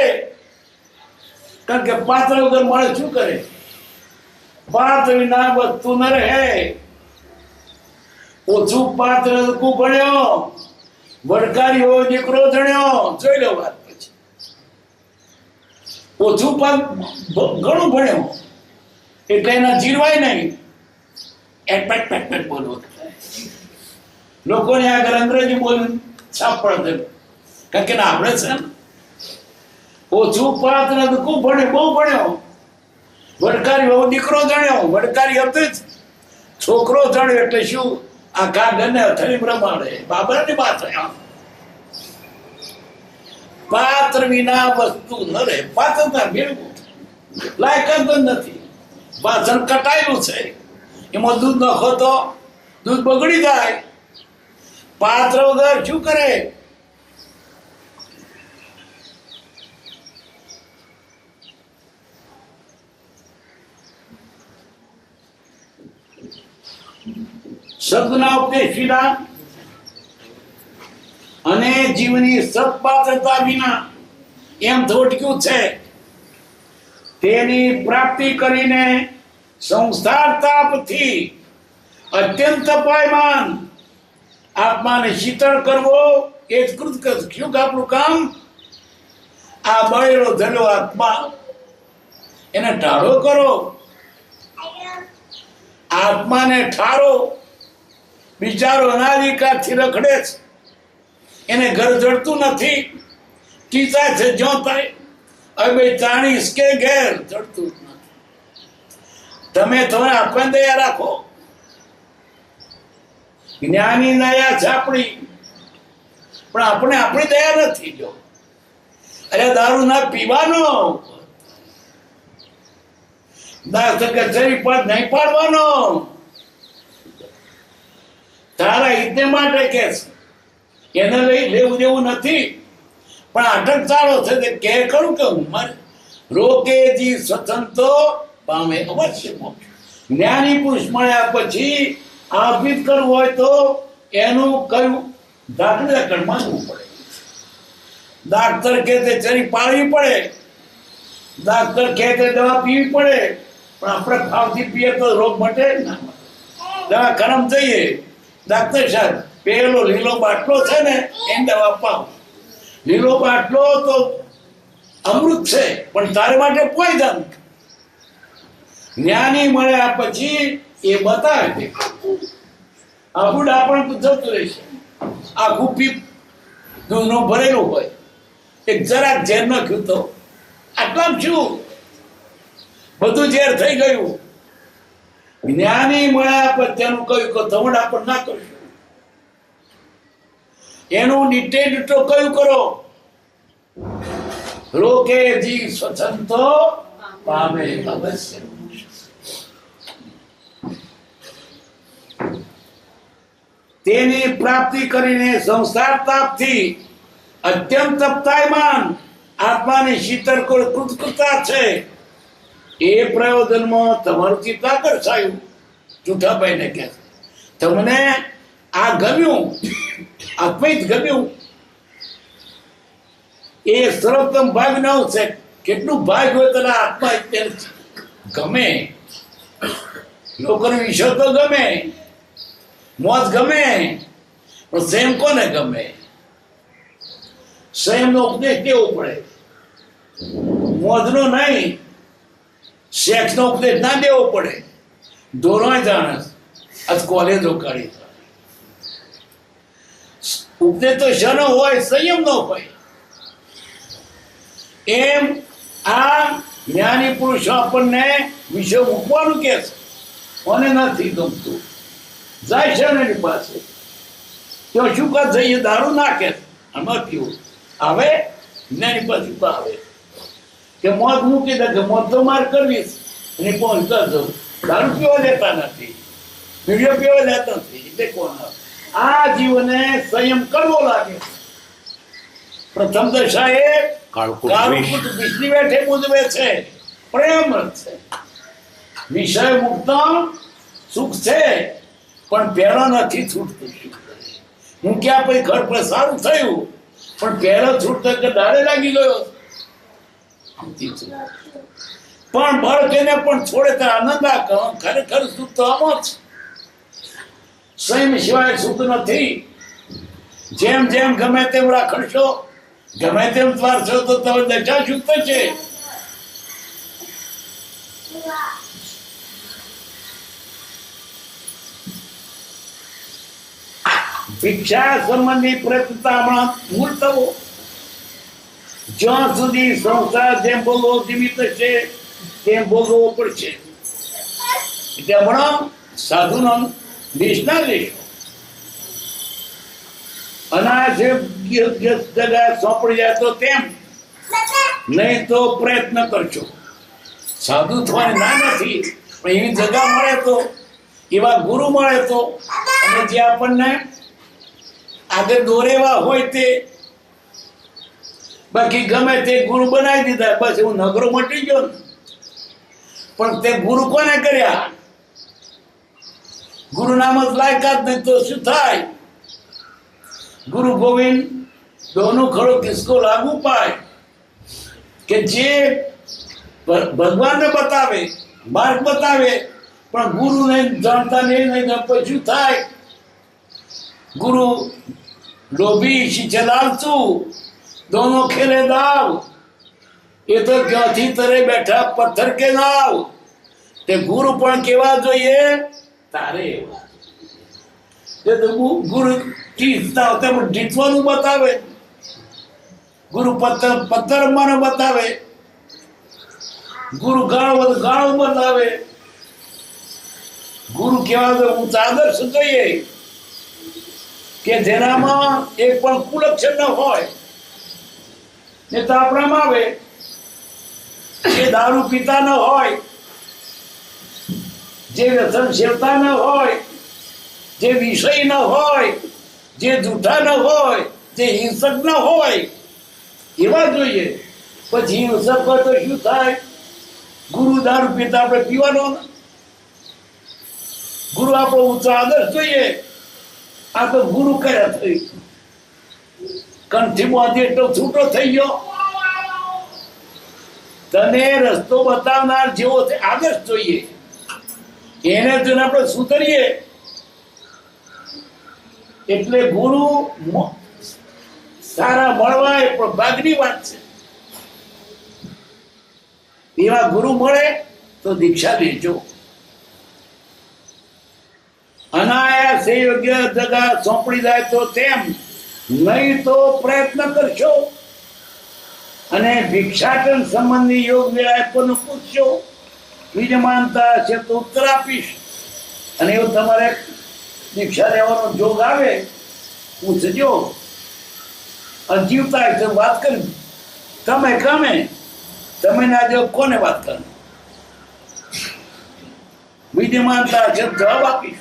કારણ કે પાત્ર વગર માણસ શું કરે? પાત્ર વિના વસ્તુ ન રહે. ઓછું પાત્ર ભણ્યો, વડકારી હોય દીકરો જણ્યો. જોઈ લો વાત. પછી ઓછું પાત્ર ઘણું ભણ્યો એટલે એના જીરવાય નહીં. બોલવું લોકોને આગળ અંગ્રેજી બોલવું છાપ પડે. કારણ કે આપણે છે ને ઓછું પાત્ર ખૂબ ભણે, બહુ ભણ્યો, વડકારી બહુ દીકરો જાણ્યો. વડકારી હતી જ છોકરો જાણ્યો એટલે શું? આખા ઘરને અથડી પ્રમાણે બાબરની વાત. પાત્ર વિના વસ્તુ ન રહે. પાત્રતા મેળવું લાયકાત જ નથી. વાસણ કટાયેલું છે, એમાં દૂધ નાખો તો દૂધ બગડી જાય. પાત્ર વગર શું કરે? શબ્દના ઉપદેશ વિના જીવની સત્પાત્રતા વિના એમ થોટક્યું છે, તેની પ્રાપ્તિ કરીને સંસાર તાપથી અત્યંત તપાયમાન આત્માને શીતળ કરવો એ જ કૃતકૃત. શું આપણું કામ? આ બળેલો ધરેલો આત્મા એને ઢાળો કરો, આત્માને ઠારો. બિચારો અનાદિકાળથી રખડે છે, એને ઘર જડતું નથી, ચીતા છે જ્યાં થાય. હવે ભાઈ 40 કે ઘેર જડતું જ નથી. તમે આપણે દયા રાખો. જ્ઞાની દયા છે આપણી, પણ આપણે આપણી દયા નથી. જો અરે દારૂ ના પીવાનો, કચેરી પર નહીં પાડવાનો, તારા હિતને માટે કે છે, એને લઈ લેવું દેવું નથી. પણ અટક ચાલો છે તે કે કરું કે મારે રોકેજી સ્વતંત્રો પામે અવશ્ય મોક્ષ. જ્ઞાની પુરુષ મળ્યા પછી આપિત કરવું હોય તો એનું કયું દાખલા માનવું પડે. ડાક્ટર કહે તે ચરી પાડવી પડે, ડાક્ટર કહે તે દવા પીવી પડે, પણ આપણે ફાવથી પીએ તો રોગ મટે ના. દવાખાનામાં જઈએ, ડાક્ટર સાહેબ પેલો લીલો બાટલો છે ને એને દવા પાવ. લીલો બાટલો તો અમૃત છે, પણ તારે માટે પોઈઝન. જ્ઞાની મળ્યા પછી એ બતાવે છે. આપણું ડાપણ તો જતું રહેશે. આખું પીપ દૂધનું ભરેલું હોય, એક જરાક ઝેર નાખ્યું તો આટલામાં શું બધું ઝેર થઈ ગયું. જ્ઞાની મળ્યા પછી તેનું કહ્યું કે ધવડા પણ ના કરશું, એનું ડિટેલ તો કયું કરો. રોકે જી સ્વતંત્રો પામે અવશ્ય. તેની પ્રાપ્તિ કરીને સંસાર તાપથી અત્યંત તપ્તાયમાન આત્માની શીતળ કૃતકૃતા છે. એ પ્રયોજનમાં તમારું ચિત્ત આકર્ષાયું. જૂઠાભાઈને કહે તમને આ ગમ્યું, અદ્વૈત ગમ્યું, એ સર્વોત્તમ ભાગ ન છે. કેટલું ભાગ હોય તો આત્મા ગમે. લોકોને વિષય તો ગમે, મોજ ગમે, પણ સંયમ કોને ગમે? સંયમનો ઉપદેશ દેવો પડે, મોજનો નહીં. સેક્સનો ઉપદેશ ના દેવો પડે. ધોરણ જાણે આજ કોલેજો કરી ઉપદેશ તો શનો હોય? સંયમનો હોય. એમ આ જ્ઞાની પુરુષો આપણને વિષય મૂકવાનું કે છે. મને નથી ગમતું, જાય છે એની પાસે, તો શું કર જઈએ દારૂ નાખે આમાં પીવું આવે. જ્ઞાની પાસે આવે કે મોત મૂકી દે, કે મોત તો માર કરવીશ અને પહોંચતા જવું. દારૂ પીવા લેતા નથી, વિડીયો પીવા લેતા નથી. એટલે કોણ આ જીવને સંયમ કરવો લાગે. પ્રથમ દશા એ કાળકુટ વિષ્ણુ બેઠે બુજવે છે, પ્રેમ છે. વિષય મુક્ત સુખ છે, પણ પહેલા નથી છૂટતું. હું ક્યાં પછી ઘર પર સારું થયું, પણ પહેલા છૂટતો કે દાડે લાગી ગયો. પણ બળ કેને પણ છોડે તો આનંદ આ ખરેખર સુખ તો આમાં જ. સંયમ સિવાય સુખ નથી. જેમ જેમ ગમે તેમ રાખડશો, ગમે તેમ દ્વારશો તો તમે દશા સુખ થશે. ભિક્ષા સંબંધી પ્રતિતામાં મૂળ થવો. જ્યાં સુધી સંસાર જેમ ભોગવો જીવિત છે તેમ ભોગવવો પડશે. એટલે હમણાં સાધુનો દેશના લેશો. અનાજ જગા સોંપડી જાય તો તેમ, નહીં તો પ્રયત્ન કરજો. સાધુ થવાની ના નથી, પણ એવી જગા મળે તો, એવા ગુરુ મળે તો, અને જે આપણને આગળ દોરેવા હોય તે. બાકી ગમે તે ગુરુ બનાવી દીધા, બસ એવું નગરો મટી ગયો ને. પણ તે ગુરુ કોને કર્યા? ગુરુ નામ જ લાયકાત નહીં તો શું થાય? ગુરુ ગોવિંદ दोनों खड़ो किसको लागू पाए કે જે ભગવાનને બતાવે, માર્ગ બતાવે, પણ ગુરુને જાણતા નહીં પછી થાય. ગુરુ લોભી શીખે લાલચુ, દોનો ખેલે દાવ. એ તો ક્યાંથી તરે બેઠા પથ્થર કે નાવ. તે ગુરુ પણ કેવા જોઈએ તારે એવા. એ તો ગુરુ જીતવાનું બતાવે, ગુરુ પથ્થર રમવાનું બતાવે, ગુરુ ગાળો બતાવે. ગુરુ કેવા જોઈએ ઊંચા આદર્શ જોઈએ કે જેનામાં એક પણ કુલક્ષણ ન હોય. ને તો આપણામાં આવે જે દારૂ પીતા ન હોય, જે વ્યસન સેવતા ન હોય, જે વિષય ન હોય, જે જૂઠા ન હોય, જે હિંસક ન હોય, એવા જોઈએ. પછી હિંસક હોય તો શું થાય? ગુરુ દારૂ પીતા આપણે પીવાનો ને. ગુરુ આપણો ઊંચો આદર્શ જોઈએ. આ તો ગુરુ કર્યા થઈ, કંઠી બાંધી એટલો છૂટો થઈ ગયો. તને રસ્તો બતાવનાર જેવો આદર્શ જોઈએ, એને જોઈને આપણે સુધરીએ. એટલે ગુરુ સારા મળવા એ પણ ભાગની વાત છે. એવા ગુરુ મળે તો દીક્ષા લેજો. અનાયાસ યોગ્ય જગા સોંપડી જાય તો તેમ, નહીં તો પ્રયત્ન કરશો. અને ભિક્ષાટન સંબંધી યોગ વેળાએ પણ પૂછશો. વિજમાનતા હશે તો ઉત્તર આપીશ. અને એવું તમારે દીક્ષા લેવાનો જોગ આવે પૂછજો. જીવતા હશે વાત કરી, તમે ના જો કોને વાત કરી. વિદ્યમાનતા હશે જવાબ આપીશ.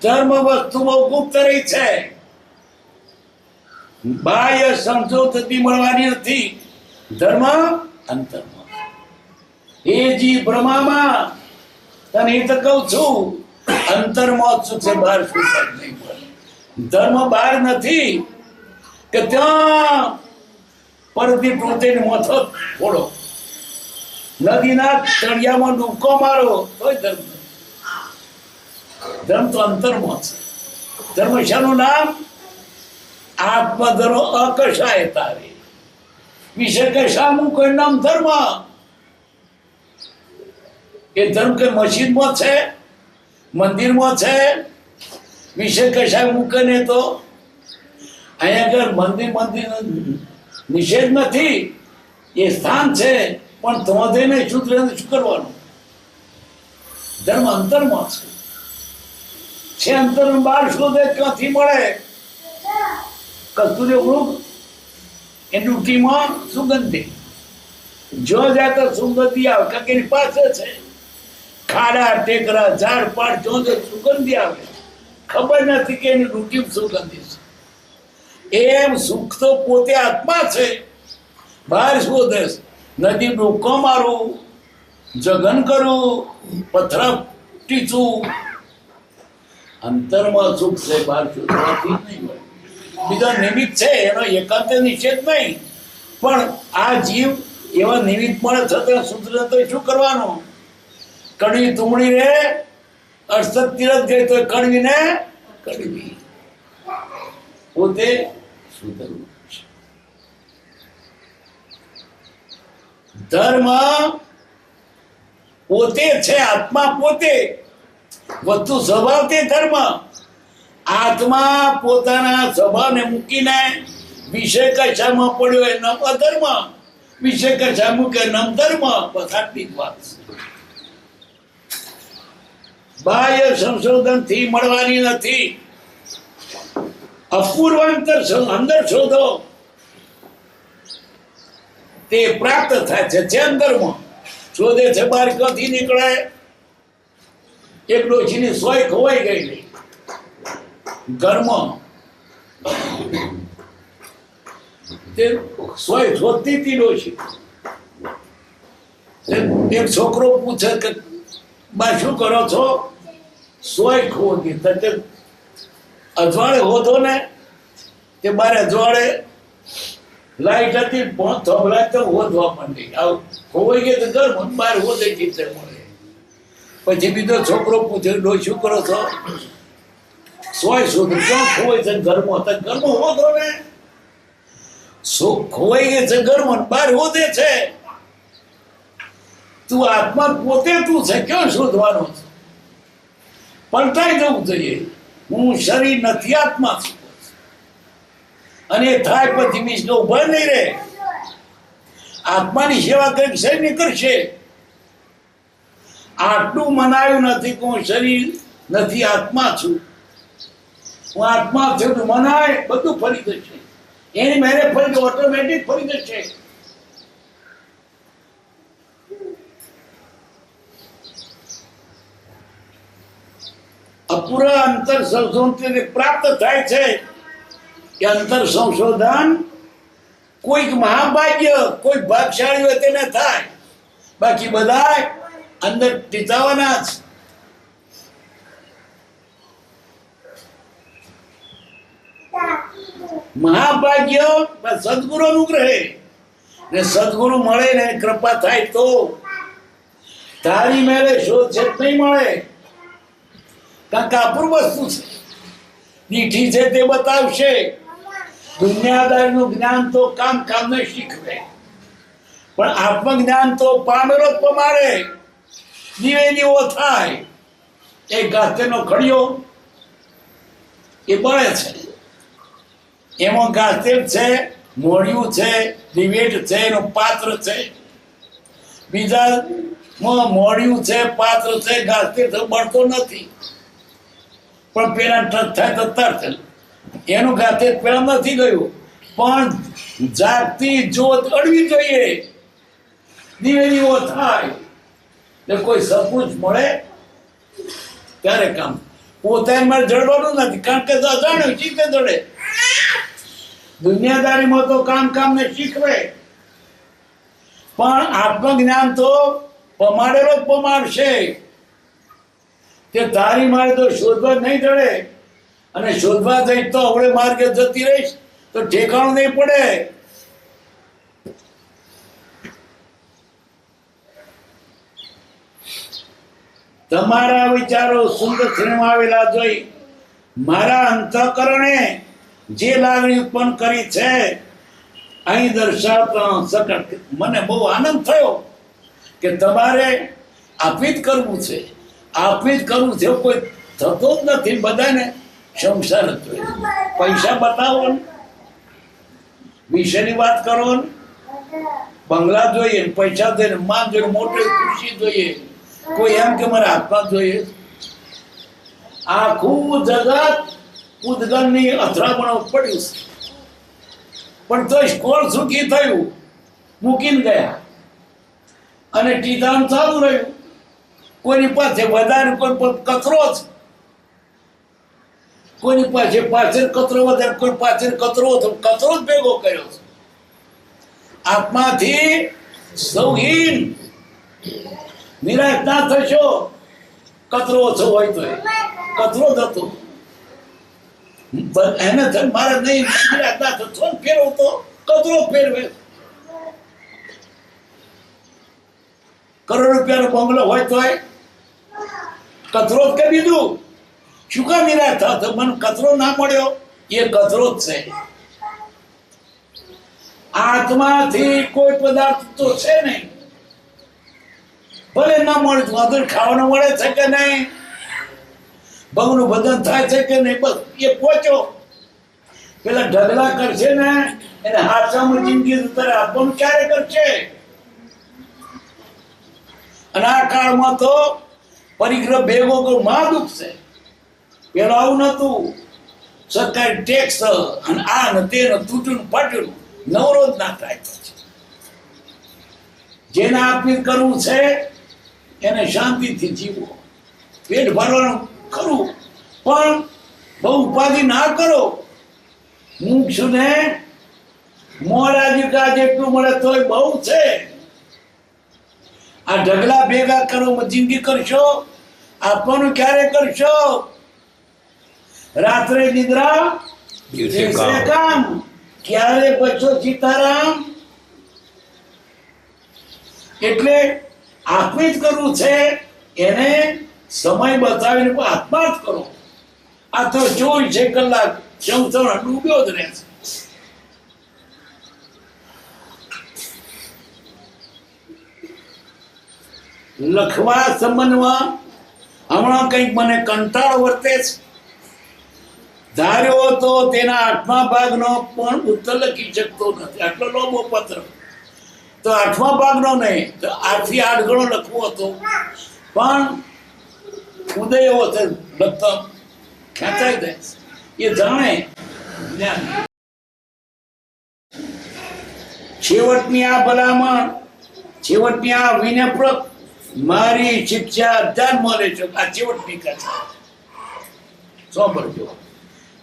ધર્મ વસ્તુ બહુ ગુપ્ત રહી છે. બાહ્ય સમજોતથી મળવાની નથી. ધર્મ અંતરમાં. એ જી બ્રહ્મામાં તને એ તો કહું છું, અંતરમાં જ સુખ છે, બહાર સુખ જ નહીં મળે. ધર્મ બહાર નથી કે ત્યાં પરથી ટોચીને મોથો ફોડો, નદીના તળિયામાં ડૂબકો મારો તોય ધર્મ નથી. ધર્મ તો અંતરમાં છે. ધર્મ શાનું નામ? આત્મધર્મ અકશાય તારે. વિષય કશાનું કોઈ નામ ધર્મ. એ ધર્મ કે મસ્જિદમાં છે, મંદિરમાં છે. વિષય કશાય મૂકે ને તો અહીંયા આગળ મંદિર નિષેધ નથી, એ સ્થાન છે. પણ ધોધે શુદ્ધ શું કરવાનું? ધર્મ અંતરમાં છે. અંતર બહાર શોધે ક્યાંથી મળે? કસ્તુરી વૃક્ષ એની ડૂટીમાં સુગંધી, જો જાય તો સુગંધી આવે, કારણ કે એની પાસે છે. ખાડા ટેકરા ઝાડ પાડ જો સુગંધી આવે, ખબર નથી કે એની ડૂટી સુગંધી છે. એમ સુખ તો પોતે આત્મા છે, બહાર શોધે. નદી ડૂબકો મારું, જગન કરું, પથરા ટીચું, અંતરમાં સુખ છે, બહાર શોધવાથી નહીં હોય. બીજા નિમિત્ત છે, એનો એકાંત નિષેધ નહીં. પણ આ જીવ એવા નિમિત્ત મળે છતાં સૂત્ર તો શું કરવાનું? કડવી તુમડી રે અડસત તીરથ ગઈ તો કડવીને કડવી. પોતે સુધરવું છે. ધર્મ પોતે છે, આત્મા પોતે. વસ્તુ સ્વભાવ તે ધર્મ. આત્મા પોતાના સ્વભાવને મૂકીને વિષય કશામાં પડ્યો એ નમ અધર્મ, વિષય કશા મૂકે નમ ધર્મ. બસ આટલી જ વાત છે. બાહ્ય સંશોધન થી મળવાની નથી. અપૂર્વાંતર અંદર શોધો તે પ્રાપ્ત થાય છે. અંદરમાં શોધે છે, બહાર ક્યાંથી નીકળે? એક ડોશીની સોય ખોવાઈ ગઈ ઘરમાં, તે સોય શોધતી હતી ડોશી. એક છોકરો પૂછે કે બા શું કરો છો? સોય ખોવાઈ ગઈ. અજવાળે હોતો ને તે બારે જોડે લાઈટ હતી પણ થોભલા તો હોધવા માંડી આવ ખોવાઈ ગઈ તો ઘર બહાર હોદે ચિત્તે મળે. પછી બીજો છોકરો પૂછે ડો શું કરો છો? સોય સુધી ક્યાં ખોવાય છે ઘરમાં? તો ઘરમાં હોદો ને ખોવાઈ ગઈ છે ઘરમાં બહાર હોદે છે. તું આત્મા પોતે તું છે, ક્યાં શોધવાનો છે? પલટાઈ જવું જોઈએ. હું શરીર નથી, આત્મા છું. અને થાય પછી વિષ્ણુ ઉભા નહીં રહે. આત્માની સેવા કરી શરીર કરશે. આટલું મનાયું નથી કે હું શરીર નથી, આત્મા છું. હું આત્મા છું તો મનાય બધું ફરી જશે. એની મેરે ફરી ઓટોમેટિક ફરી જશે. અપૂરા અંતર સંશોધન પ્રાપ્ત થાય છે. કે અંતર સંશોધન કોઈક મહાભાગ્ય, કોઈ ભાગશાળી હોય તેને થાય. બાકી બધા અંદર ટીચાવાના જ. મહાભાગ્ય સદગુરુ અનુગ્રહે ને સદગુરુ મળે ને કૃપા થાય તો. તારી મેળે શોધ છે નહીં મળે. કારણ કે અપૂર્વ વસ્તુ છે, દીઠી છે તે બતાવશે. દુનિયાદારીનું જ્ઞાન તો કામને શીખવે, પણ આત્મજ્ઞાન તો પામેલો જ પમાડે. દીવે દીવો થાય. એ ગાતેનો ખડિયો એ બળે છે. એમાં ગાતેર છે, મોડિયું છે, દિવેટ છે, એનું પાત્ર છે. બીજામાં મોડિયું છે, પાત્ર છે, ગાતેર બળતો નથી. પણ પેલા ટચ થાય તો તરત એનું ગાતે પેલા નથી ગયું. પણ જાગતી જોત અડવી જોઈએ. દીવે દીવો થાય એટલે કોઈ સપૂજ મળે ત્યારે કામ. પોતાને મારે જડવાનું નથી, કારણ કે અજાણ્યું ચીતે જડે. દુનિયાદારીમાં તો કામને શીખવે, પણ આત્મજ્ઞાન તો પમાડેલો જ પમાડશે. તે તારી મારે તો શોધવા નહીં જડે. અને શોધવા જઈ તો અવળે માર્ગે જતી રહીશ તો ઠેકાણું નહીં પડે. તમારા વિચારો સુંદર શ્રેણીમાં આવેલા જોઈ મારા અંતઃકરણે જે લાગણી ઉત્પન્ન કરી છે અહીં દર્શાવતા સકટ મને બહુ આનંદ થયો કે તમારે આપી જ કરવું છે. આપી જ કરવું છે, કોઈ થતો જ નથી. બધાને સંસાર જ જોઈએ. પૈસા બતાવો ને, વિષયની વાત કરો ને, બંગલા જોઈએ, પૈસા જોઈએ, માન જોઈએ, મોટી ખુશી જોઈએ. કોઈ એમ કે મારે આત્મા જોઈએ. આખું જગત ઉદગમની અથડામણો પડ્યું છે, પણ તો કોણ સુખી થયું? મૂકીને ગયા અને ટીધામ ચાલુ રહ્યું. કોઈની પાસે વધારે, કોઈ કચરો જ. કોઈની પાસે પાછળ કચરો વધારે, કોઈ પાછળ કચરો જ ભેગો કર્યો છે. આત્માથી સૌહીન નિરાશ ના થશો. કચરો ઓછો હોય તો કચરો જ હતો. એને મારે નહીં નિરાશ ના થશો. ફેરવતો કચરો ફેરવે. કરોડ રૂપિયાનો બંગલો હોય તો કચરો જ કરી દીધું. શું કામ નિરાશ થતો? મને કચરો ના મળ્યો. એ કચરો જ છે. આત્માથી કોઈ પદાર્થ તો છે નહીં. ભલે ના મળે તો આગળ ખાવાનું મળે છે કે નહીં, ભગનું બંધન થાય છે કે નહીં, બસ એ પહોંચો. પેલા ઢગલા કરશે ને એને હાથમાં જિંદગી તારે આપવાનું ક્યારે કરશે? અને આ કાળમાં તો પરિગ્રહ ભેગો માં દુખશે. પેલો આવું નતું. સરકારી ટેક્સ અને આ ને તે તૂટ્યું ફાટ્યું નવરો જ ના થાય. જેને આપી કરવું છે એને શાંતિથી જીવો. પેટ ભરવાનું ખરું, પણ બહુ ઉપાધિ ના કરો. મુક્ષને મોરાજી જેટલું મળે તોય બહુ છે. આ ઢગલા ભેગા કરો જિંદગી કરશો, આપવાનું ક્યારે કરશો? રાત્રે નિદ્રા દિવસે દિવસે કામ. કામ. ક્યારે બચો સીતારામ? એટલે આપે જ કરવું છે, એને સમય બતાવીને આત્મા જ કરો. આ તો 24 કલાક ચમચણ ડૂબ્યો જ રહે છે. લખવા સંબંધમાં હમણાં કંઈક મને કંટાળો વર્તે છે. ધાર્યો તો તેના 8મા ભાગનો પણ ઉત્તર લખી શકતો નથી. આટલો લાંબો પત્ર તો 8મા ભાગનો નહીં તો 8 થી 8 ગણો લખવો હતો, પણ ઉદય એવો છે, લખતા ખેંચાઈ જાય છે. એ જાણે જ્ઞાન. છેવટની આ ભલામણ, છેવટની આ વિનમ્ર મારી શિક્ષા ધ્યાનમાં લેજો. આ છેવટની કથા સાંભળજો.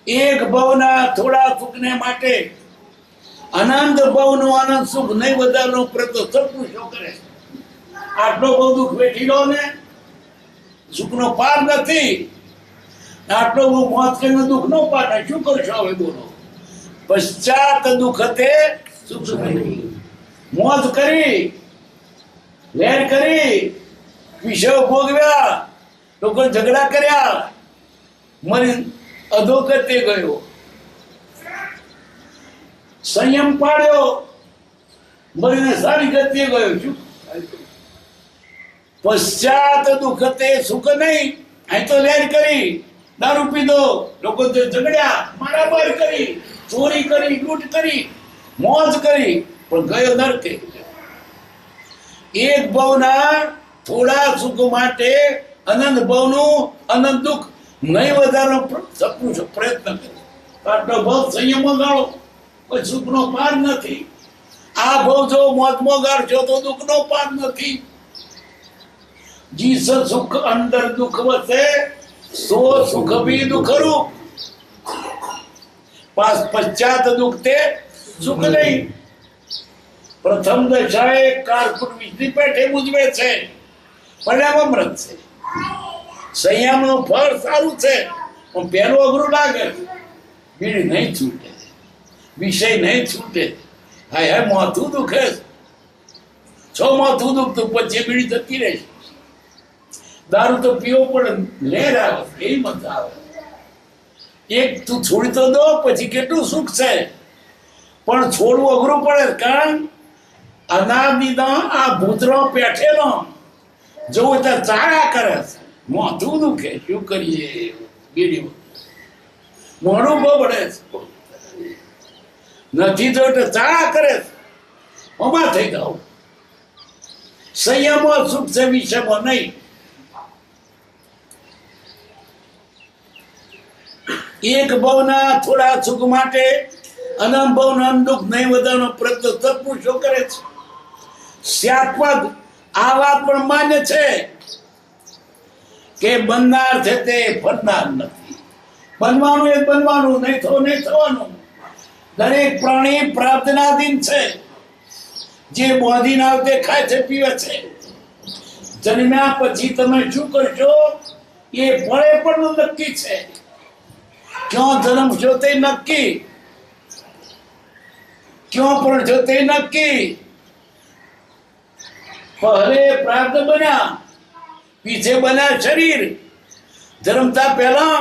એક ભવના થોડા સુખને માટે અનંત ભવનું આનંદ સુખ નહીં વધારનો પ્રયત્ન સત્પુરુષો કરે. આટલો બહુ દુઃખ વેઠી લો ને, સુખનો પાર નથી. આટલો બહુ મોત કરીને દુઃખ નો પાર નહીં. શું કરશો હવે બોલો? પશ્ચાત દુઃખતે સુખ નહીં. મોત કરી, વેર કરી, વિષયો ભોગવ્યા, લોકો ઝઘડા કર્યા, મરી અધોગતે ગયો. સંયમ પાડ્યો, મરીને સારી ગતિએ ગયો. શું પશ્ચાત દુઃખતે સુખ નહીં. અહીં તો લેર કરી, દારૂ પીધો, લોકો ઝઘડ્યા, મારામારી કરી, ચોરી કરી, લૂંટ કરી, મોજ કરી, પણ ગયો નરકે. એક ભવના થોડા સુખ માટે અનંત ભવનું અનંત દુઃખ નહીં વધારવાનો સપનું પ્રયત્ન કરે. આટલો ભવ સંયમમાં ગાળો, કોઈ સુખનો પાર નથી. આ ભવ જો મોજમાં ગાળશો તો દુઃખનો પાર નથી. જીસ સુખ અંદર દુઃખ વસે, સો સુખ ભી દુઃખરૂપ. પશ્ચાત દુઃખ તે સુખ નહીં. પ્રથમ દશાએ કારકુટ વીજળી પેઠે ઉજવે છે, પરિણામ અમૃત છે. સંયમનું ફળ સારું છે, પણ પહેલું અઘરું લાગે. બીડી નહીં છૂટે, વિષય નહીં છૂટે. હાય હાય માથું દુખે, માથું દુખતું પછી બીડી જતી રહે. દારૂ તો પીવો પણ લહેર આવે, એ મજા આવે. એક તું છોડી તો દો, પછી કેટલું સુખ છે, પણ છોડવું અઘરું પડે. કારણ અનાદિના આ ભૂતરો પેઠેલો જોવું તો ચાળા કરે છે, માથું દુખે. શું કરીએ? બીડી મોઢું બબડે છે, નથી તો એટલે ચાળા કરે છે. હમા થઈ જાવ. સંયમમાં સુખ છે, વિષયમાં નહીં. એક ભવના થોડા સુખ માટે અનંત ભવના દુઃખ નહીં વધારવાનો પ્રયત્ન સત્પુરુષો કરે છે. શ્યાત્મક આ વાત પણ માન્ય છે કે બનનાર છે તે ફરનાર નથી. બનવાનું એ બનવાનું, નહીં થવું નહીં થવાનું. દરેક પ્રાણી પ્રાર્થનાધીન છે. જે બોધીને આવતે ખાય છે, પીવે છે. જન્મ્યા પછી તમે શું કરશો એ ફળે પણ નક્કી છે. ક્યાં જન્મશો તે નક્કી, ક્યાં પડશો તે નક્કી. પહેલે પ્રાપ્ત બન્યા, પીછે બન્યા શરીર. જન્મતા પહેલા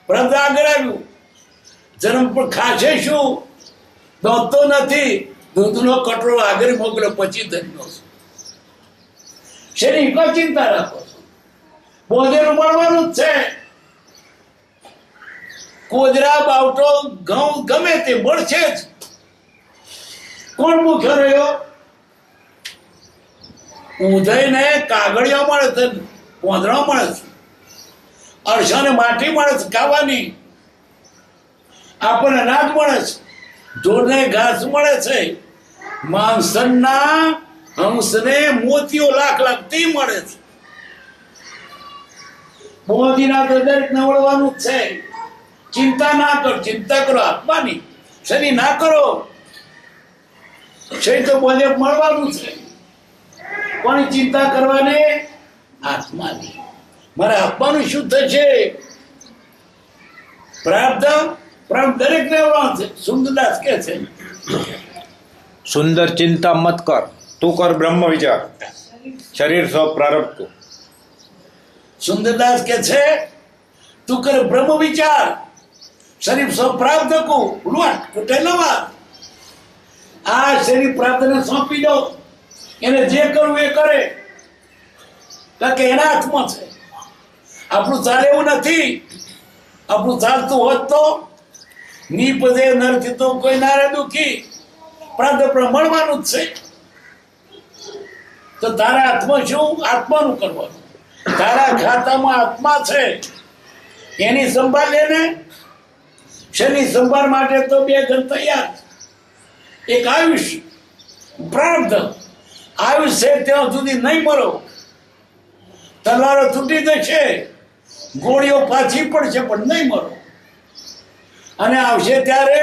પ્રાપ્ત આગળ આવ્યું. જન્મ પણ ખાશે શું? દૂધ તો નથી, દૂધનો કટરો આગળ મોકલો, પછી ધરીનો શરીર કોઈ ચિંતા રાખો છો. બોધેલું મળવાનું જ છે. કોદરા, બાવટો, ઘઉં ગમે તે મળશે જ. કોણ મુખ્ય રહ્યો? ઉદયને કાગળિયા મળે છે, પોંદડા મળે છે, અરસાને માટી મળે છે ખાવાની, આપણને અનાજ મળે છે, ઢોરને ઘાસ મળે છે, માંસના હંસને મોતીઓ લાખ લાખ તે મળે છે. બોધીના તો દરેક નવડવાનું જ છે. ચિંતા ના કરો, ચિંતા કરો આત્માની, શની ના કરો. શરીર તો બોધે મળવાનું છે. કોની ચિંતા કરવાની? આત્માની. મારા આત્માનું શું થશે? પ્રાપ્ત પણ દરેકને વળાંક છે. સુંદરદાસ કહે છે સુંદર ચિંતા મત કર, તું કર બ્રહ્મ વિચાર, શરીર સૌ પ્રારબ્ધ કો. સુંદરદાસ કે છે તું કર બ્રહ્મ વિચાર, શરીર સૌ પ્રાપ્ત કો ઉલવાટ કુટેલવા. આ શરીર પ્રાપ્તને સોંપી દો, એને જે કરવું એ કરે, કારણ કે એના હાથમાં છે. આપણું ચાલે એવું નથી. આપણું ચાલતું હોત તો નિપજે નરથી તો કોઈ નારે દુખી, પ્રાપ્ત પણ મળવાનું જ છે. તો તારા હાથમાં શું? આત્માનું કરવાનું. તારા ખાતામાં આત્મા છે, એની સંભાળ લેને. શેની સંભાળ માટે તો બે જણ તૈયાર. એક આયુષ્ય, પ્રાર્થ. આયુષ્ય ત્યાં સુધી નહીં મરો. તલવારો તૂટી જશે, ગોળીઓ પાછી પડશે, પણ નહીં મરો. અને આવશે ત્યારે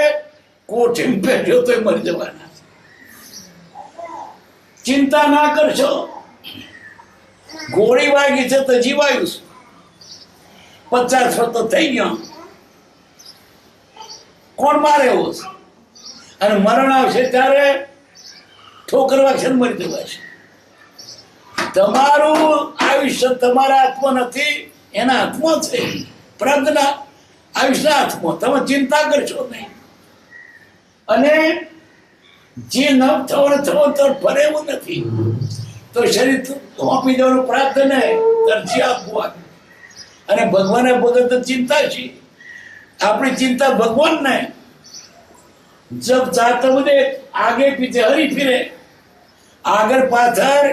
કોઠી બેઠો તો મરી જવાના. ચિંતા ના કરશો. ગોળી વાગી છે તો જીવાયું, 50 વર્ષ તો થઈ ગયો, કોણ મારે એવો છે? અને મરણ આવશે ત્યારે ઠોકર વાગશે ને મરી જવાશે. તમારું આયુષ્ય તમારા હાથમાં નથી, એના હાથમાં છે. પ્રાર્થના આયુષ્યના હાથમાં. તમે ચિંતા કરશો નહીં. અને જે ન થવાનું તો ફરે એવું નથી. તો શરીર સોંપી દેવાનું પ્રાર્થને તરજી આપવું. અને ભગવાને ભગત તો ચિંતા છે. આપણી ચિંતા ભગવાનને. જબ ચાહતા બધે આગે પીછે હરી ફિરે, આગળ પાછળ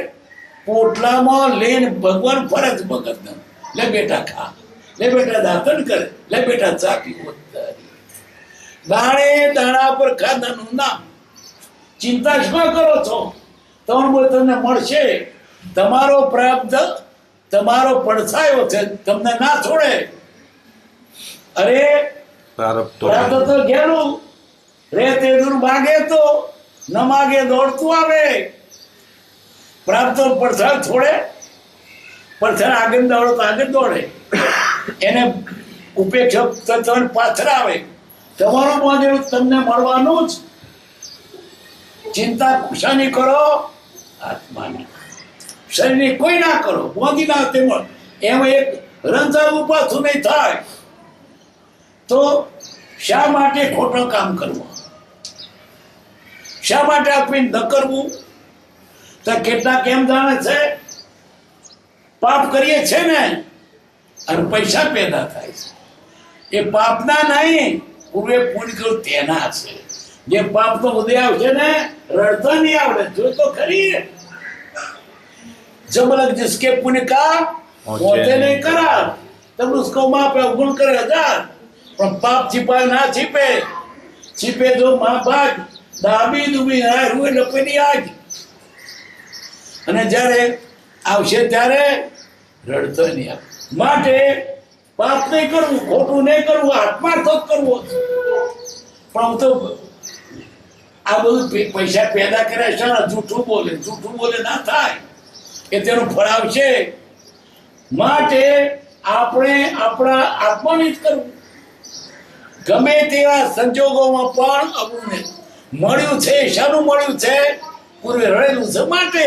પોટલામાં લઈને ભગવાન ફરજ ભગત. લે બેટા ખા, લે બેટા દાંતણ કરે, લે બેટા ચાકી દાણે દાણા પર ખાધાનું નામ. ચિંતા શું કરો છો? તમને મળશે. તમારો પ્રાપ્ત તમારો પડછાયો છે, તમને ના છોડે. અરે પ્રારબ્ધ પ્રાપ્ત તો ઘેરું રે, તે દૂર માગે તો ન માગે દોડતું આવે. પ્રાપ્ત પડછાયો છોડે? પડછાયો આગળ દોડો તો આગળ દોડે. એને ઉપેક્ષા પાછળ આવે. તમારું માંગેલું તમને મળવાનું જ. ચિંતા શાની કરો? આત્માની. શરીરની કોઈ ના કરો, બોંધી ના તેમાં. એમાં એક રંજાવું પાછું નહીં થાય. તો શા માટે ખોટું કામ કરવું? શા માટે આપીને ન કરવું? તો કેટલાક એમ જાણે છે પાપ કરીએ છે ને અને પૈસા પેદા થાય છે. એ પાપના નહીં, પૂર્વે પુણ્ય કર્યું તેના છે. જે પાપ તો ઉદય આવશે ને રડતા નહીં આવડે. જો તો ખરી जब लग जिसके पुण्य का होते नहीं करा, तब उसको माँ पे अवगुण करे 1000. પણ પાપ छिपाए ना छिपे, छिपे जो माँ भाग દાબી દુબી રૂએ લપેટી આજ. અને જ્યારે આવશે ત્યારે રડતો નહીં આવે. માટે પાપ નહીં કરવું, ખોટું નહીં કરવું, આત્માર્થ જ કરવો. પણ હું તો આ બધું પૈસા પેદા કર્યા છે, જૂઠું બોલે ના થાય. એ તેનું ફળ આવશે. માટે આપણે આપણા આત્માને જ કરવું. ગમે તેવા સંજોગોમાં પણ આપણને મળ્યું છે. શાનું મળ્યું છે? પૂર્વે રડેલું છે. માટે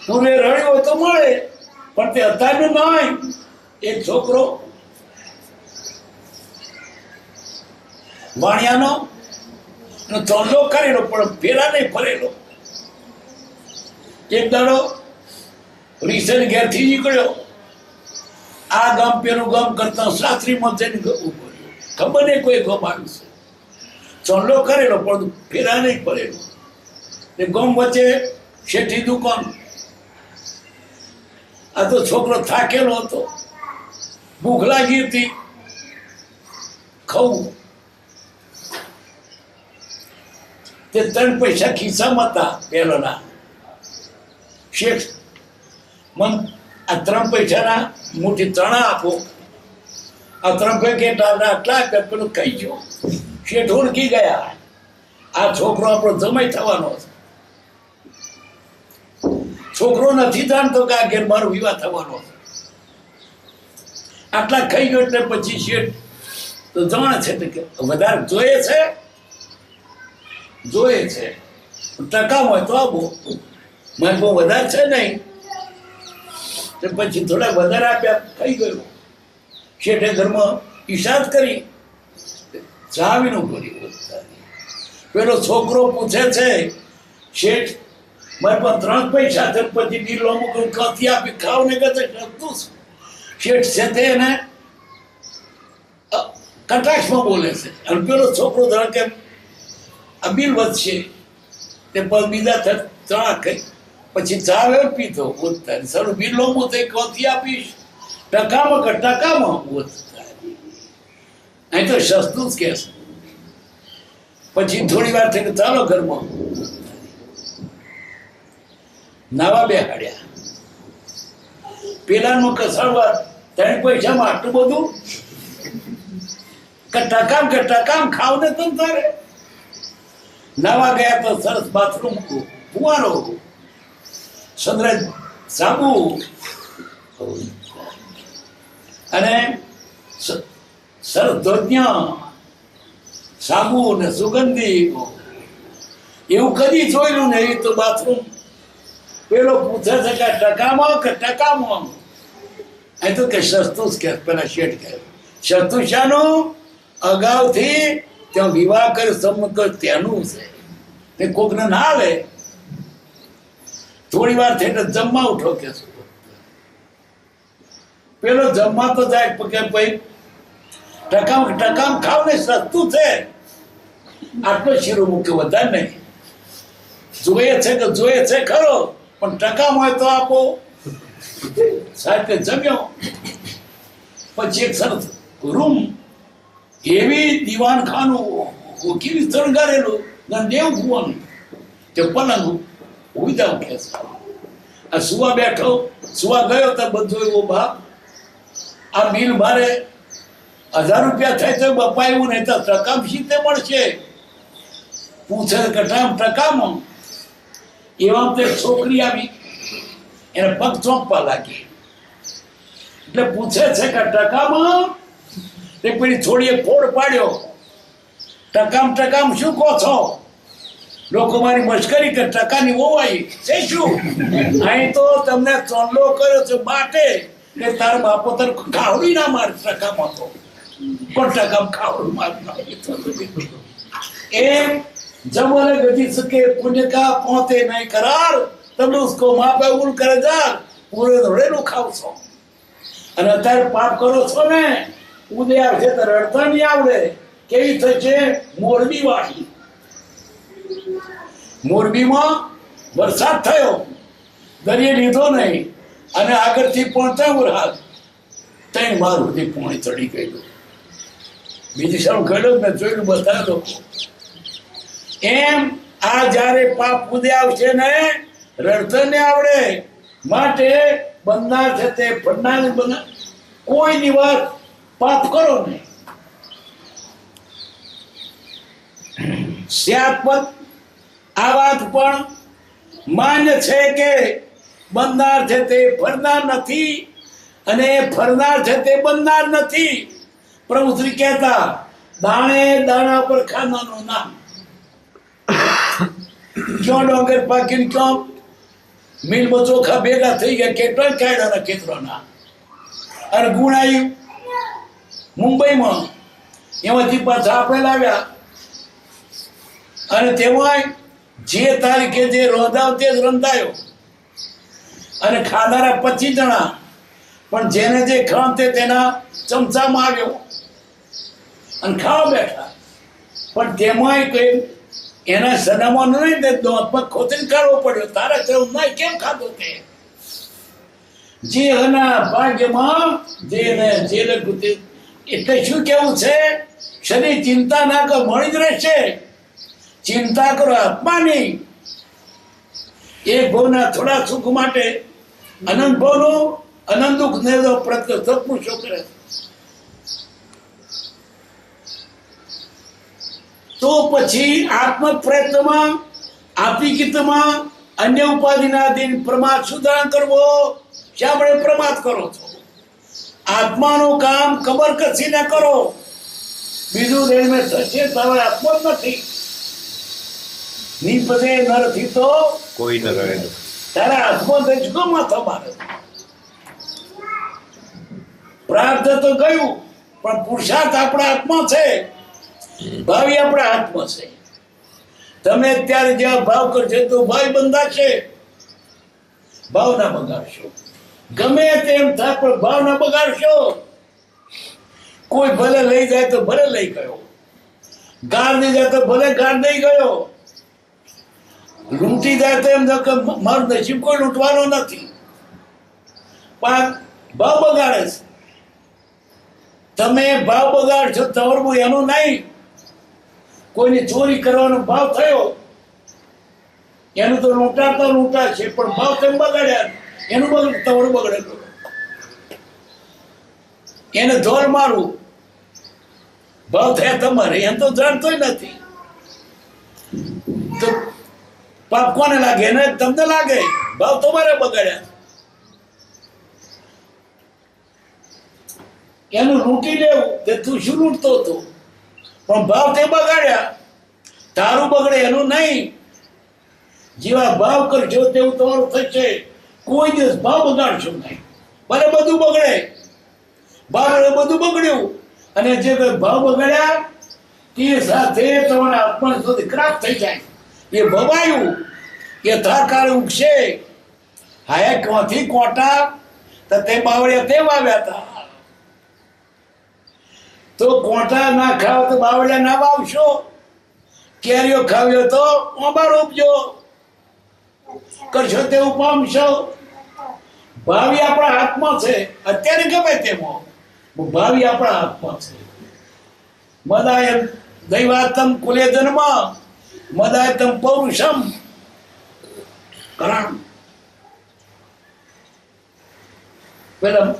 પૂર્વે રડ્યું હોય તો મળે, પણ તે અત્યારનું નહીં. એક છોકરો વાણિયાનો ચોંડલો કરેલો, પણ ફેરા નહીં ફરેલો. એક દાડો રીસન ઘેરથી નીકળ્યો. આ ગામ પેલું ગામ કરતા શાસ્ત્રીમાં જઈને ઉભો રહ્યો. ખબર નહીં કોઈ ગામ આવ્યું છે. ચોંડલો કરેલો પણ ફેરા નહીં ફરેલો. એ ગામ વચ્ચે શેઠી દુકાન. આ તો છોકરો થાકેલો હતો, ભૂખ લાગી હતી, ખાવું. તે 3 પૈસા ખિસ્સામાં હતા પેલોના. શેઠ મન આ 3 પૈસાના મોટી ચણા આપો. આ 3 પેકેટ આટલા આપ્યા, પેલું ખાઈ ગયો. શેઠ ઓળખી ગયા, આ છોકરો આપણો જમાઈ થવાનો છે. છોકરો નથી જાણતો કે આ ઘેર મારો વિવાહ થવાનો છે. આટલા ખાઈ ગયો એટલે પછી શેઠ તો જાણે છે કે વધારે જોઈએ છે ટકામાં હોય તો આપો, મને બહુ વધારે છે નહીં. તો પછી થોડા વધારે આપ્યા, થઈ ગયું. શેઠે ઘરમાં ઈશાદ કરી, ચાવીનું કર્યું. પેલો છોકરો પૂછે છે, શેઠ મારે પણ 3 પૈસા છે, પછી બિલો મૂકું ક્યાંથી આપી ખાવ ને કે શકતું. શેઠ છે તે એને કટાક્ષમાં બોલે છે, અને પેલો છોકરો ધણ કે આ બિલ વધશે તે બીજા ચણા ખાઈ પછી ચા વેર પીધો. બોલતા સારું બિલ લોમું થઈ ક્યાંથી આપીશ, ટકામાં કે ટકામાં. બોલતા અહીં તો સસ્તું જ કે છે. પછી થોડી વાર થઈ ચાલો ઘરમાં નાવા બેહાડ્યા. પેલાનું કસાડવા 3 પૈસામાં આટલું બધું કે ટકામ ખાવ ને તમ તારે. નાવા ગયા તો સરસ બાથરૂમ, ફુવારો, સનરાઈઝ સાબુ અને સરસ ધોતિયા સાબુ ને સુગંધી. એવું કદી જોયેલું ને. એ તો બાથરૂમ પેલો પૂછે છે કે ટકામાં કે ટકામાં. એ તો કે સસ્તું જ કે. પેલા શેઠ કહે સસ્તું શાનું? અગાઉથી ત્યાં વિવાહ કર્યો સંમત ત્યાંનું છે, તે કોકને ના આવે. થોડી વાર થઈ એટલે જમવા ઉઠો કે પેલો જમવા તો જાય કે ભાઈ ટકામ ખાવ ને સસ્તું છે, આટલો શીરો મૂક્યો વધારે નહીં. જોઈએ છે ખરો, પણ ટકામ હોય તો આપો. સાહેબ જમ્યો. પછી એક સરસ રૂમ, એવી દીવાનખાનું કેવી શણગારેલું, દેવ ભુવન, તે પલંગ ઉઈ જાવ કે આ સુવા બેઠો, સુવા ગયો તો બધું એવો બાપ આ બિલ મારે 1000 રૂપિયા થાય તો બપા એવું નહીં તો ટકામ સીધે મળશે. પૂછે કે ટકામાં. એવા તે છોકરી આવી, એને પગ ચોંપવા લાગી. એટલે પૂછે છે કે ટકામાં? તે પેલી થોડી ફોડ પાડ્યો. ટકામ શું કહો છો? લોકો મારી મશ્કરી કે ટકાની ઓવાઈ છે શું? અહીં તો તમને ચોલ્લો કર્યો છે માટે કે તારા બાપો તને ખાવડી ના મારે. ટકામાં તો પણ ટકામ ખાવડું મારી. એમ जमाने गति सके पुण्य का पहुंचे नहीं करार, तब उसको माँ पे उल कर जा पूरे धोड़े नो खाओ छो. અને અત્યારે પાપ કરો છો ને, ઉદય આવશે તો રડતા નહીં આવડે. કેવી થશે? મોરબી વાળી. મોરબીમાં વરસાદ થયો, દરિયે લીધો નહીં, અને આગળથી પહોંચતા વરસાદ 3 વાર સુધી પાણી ચડી ગયેલું. બીજી સારું ગયેલું મેં જોયેલું બધા લોકો. એમ આ જયારે પાપ ઉદય આવશે ને, રડતા ને આવડે. માટે બંધાર છે તે પડનાર બના. કોઈની વાત પાપ કરો નહીં. સ્યાત્મક આ વાત પણ માન્ય છે કે બંધાર છે તે ફરનાર નથી, અને ફરનાર છે તે બંધાર નથી. પ્રભુ શ્રી કહેતા દાણે દાણા પર ખાનાનું નામ. ક્યાં ડોંગર પાકીને ક્યાં મિલમાં ચોખા ભેગા થઈ ગયા, કેટલા કાઢ્યા ખેતરોના. અને ગુણાઈ મુંબઈમાં, એમાંથી પાછા આપણે લાવ્યા. અને તેમાં જે તારીખે જે રોંધાવ તે જ રંધાયો. અને ખાનારા 25 જણા, પણ જેને જે ખામ તે તેના ચમચામાં આવ્યો અને ખાવા બેઠા. પણ તેમાંય કઈ એના સનામાં નહીં, તે દોત પર ખોતીને કાઢવો પડ્યો. તારા કેવું નહીં, કેમ ખાધો તે? જે એના ભાગ્યમાં જે લખ્યું તે. એટલે શું કેવું છે? શરીર ચિંતા ના કર, મળી જ રહેશે. ચિંતા કરો આત્માની. એક ભવના થોડા સુખ માટે અનંત ભવનો અનંત દુઃખ ને પ્રત્યે સત્પુરુષો કરે. તો પછી આત્મ પ્રયત્નમાં, આત્મિકિતમાં અન્ય ઉપાધિના દિન પ્રમાદ સુધારણ કરવો. શા પ્રમાદ કરો છો? આત્માનું કામ કબર કસીને કરો. બીજું દેહ થશે તારે આત્મો જ નથી. નિપદે નરથી તો કોઈ ન રહે. તારા હાથમાં દજકો માથો મારે. પ્રાર્થ તો ગયું, પણ પુરુષાર્થ આપણા હાથમાં છે, ભાવિ આપણા હાથમાં છે. તમે અત્યારે જેવા ભાવ કરશો તો ભાઈ બંધાશે. ભાવ ના બગાડશો, ગમે તેમ થાય પણ ભાવ ના બગાડશો. કોઈ ભલે લઈ જાય તો ભલે લઈ ગયો, ગાળ દઈ જાય તો ભલે ગાળ દઈ ગયો, લૂંટી જાય તો એમ કે મારું નસીબ કોઈ લૂંટવાનો નથી, પણ ભાવ બગાડે છે. તમે ભાવ બગાડશો તવરવું એનું નહીં. કોઈની ચોરી કરવાનો ભાવ થયો, એનું તો લૂંટા છે, પણ ભાવ તેમ બગાડ્યા, એનું બગડ તવરું બગડે. એને ધોર મારું, ભાવ થયા તમારે, એમ તો જાણતોય નથી. તો પાપ કોને લાગે? એને તમને લાગે. ભાવ તમારે બગાડ્યા. એનું લૂંટી લેવું તે તું શું લૂંટતો હતો, પણ ભાવ તે બગાડ્યા. તારું બગડે એનું નહીં. જેવા ભાવ કરશો તેવું તમારું થશે. કોઈ દિવસ ભાવ બગાડશો નહીં. ભલે બધું બગડે, ભાવ બધું બગડ્યું, અને જે ભાવ બગાડ્યા તે સાથે તમારા આત્મા સુધી ખરાબ થઈ જાય. એ ભવાયું એ થાકાળ ઉગશે. હાય ક્યાંથી કોટા તો તે બાવળિયા તે વાવ્યા હતા. તો કોટા ના ખાવ તો બાવળિયા ના વાવશો. કેરીઓ ખાવ્યો તો ઓબા રોપજો. કરશો તેવું પામશો. ભાવિ આપણા હાથમાં છે. અત્યારે ગમે તેમાં ભાવિ આપણા હાથમાં છે. મદાય દૈવાતમ કુલે જન્મ મદાયતમ પૌરુષમ કરણ. પેલા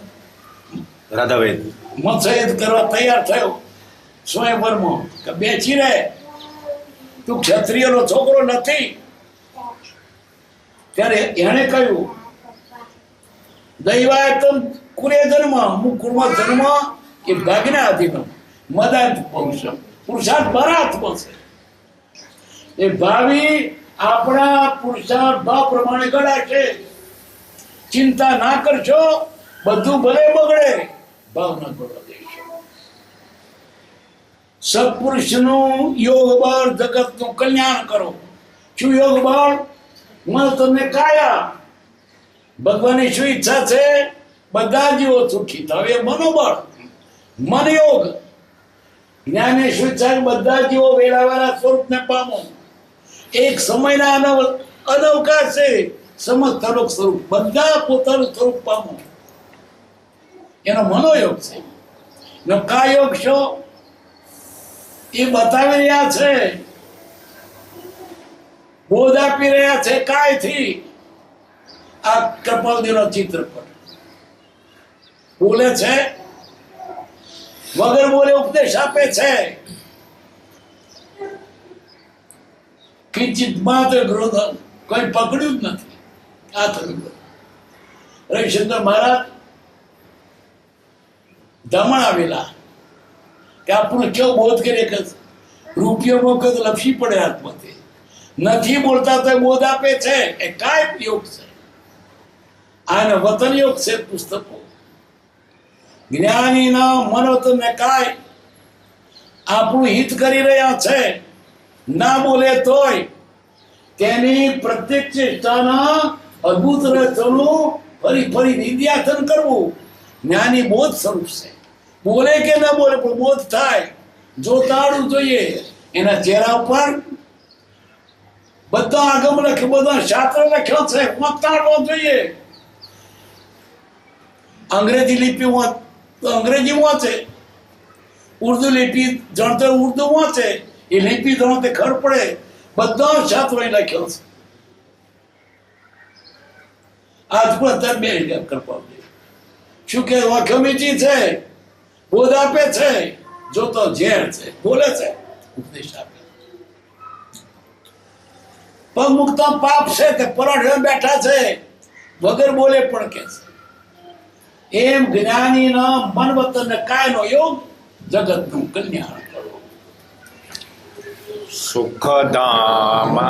રાધાવેદ મત્સયદ કરવા તૈયાર થયો સ્વયંવરમાં કે બેસી રહે, તું ક્ષત્રિયનો છોકરો નથી. ત્યારે એણે કહ્યું દૈવાયતમ કુલે જન્મ, હું કુળમાં જન્મ એ ભાગના અધીન મદાયત પૌરુષમ, પુરુષાર્થ મારા હાથમાં છે. એ ભાવિ આપણા પુરુષાર્થ ભાવ પ્રમાણે ગણાશે. ચિંતા ના કરશો, બધું ભલે બગડે, ભાવ ના બગડવા દેશો. સત્પુરુષનું યોગ બળ જગતનું કલ્યાણ કરો. શું યોગ બળ? મને તમને કાયા. ભગવાનની શું ઈચ્છા છે? બધા જીવો સુખી થાય. એ મનોબળ, મન યોગ. જ્ઞાની શું ઈચ્છા? બધા જીવો વેલાવાળા સ્વરૂપને પામો. એક સમયના અનવકાશ છે, સમસ્ત અલોક સ્વરૂપ, બધા પોતાનું સ્વરૂપ પામો. એનો મનોયોગ છે. એનો કાયોગ છો એ બતાવી રહ્યા છે, બોધ આપી રહ્યા છે કાયથી. આ કૃપાલદેવનો ચિત્રપટ બોલે છે, વગર બોલે ઉપદેશ આપે છે. કિંચિત માત્ર ક્રોધ કોઈ પકડ્યું જ નથી. આ થયું રવિશંકર મહારાજ દમણ આવેલા કે આપણને કેવો બોધ કરીએ કે રૂપિયો મોકે તો લપસી પડે હાથમાંથી. નથી બોલતા તો બોધ આપે છે એ કાય યોગ છે. આને વતન યોગ છે. પુસ્તકો જ્ઞાનીના મનોતને કાય આપણું હિત કરી રહ્યા છે. ના બોલે તોય તેની પ્રત્યેક ચેષ્ટાના અદ્ભુત રચનું ફરી ફરી નિધ્યાસન કરવું જ્ઞાની બોધ સ્વરૂપ છે. બોલે કે ના બોલે પણ બોધ થાય. જોતાડવું જોઈએ. એના ચહેરા ઉપર બધા આગમ લખ્યો, બધા શાસ્ત્ર લખ્યો છે, વાંચતાડવો જોઈએ. અંગ્રેજી લિપિ તો અંગ્રેજી વાંચે, ઉર્દુ લિપિ જાણતો ઉર્દુ વાંચે. એ લિપિ જાણતે ખબર પડે. બધા શાસ્ત્રો લખ્યો છે. આજ પણ અત્યારે બે કરવા શું કે વાક્યમીચી છે, બોધ આપે છે, જોતો ઝેર છે, બોલે છે, ઉપદેશ આપે. પગ મુકતો પાપ છે તે પરોઢે બેઠા છે, વગર બોલે પણ કે છે. એમ જ્ઞાનીના મન વતન કાયનો યોગ જગતનું કલ્યાણ કરો. સુખધામ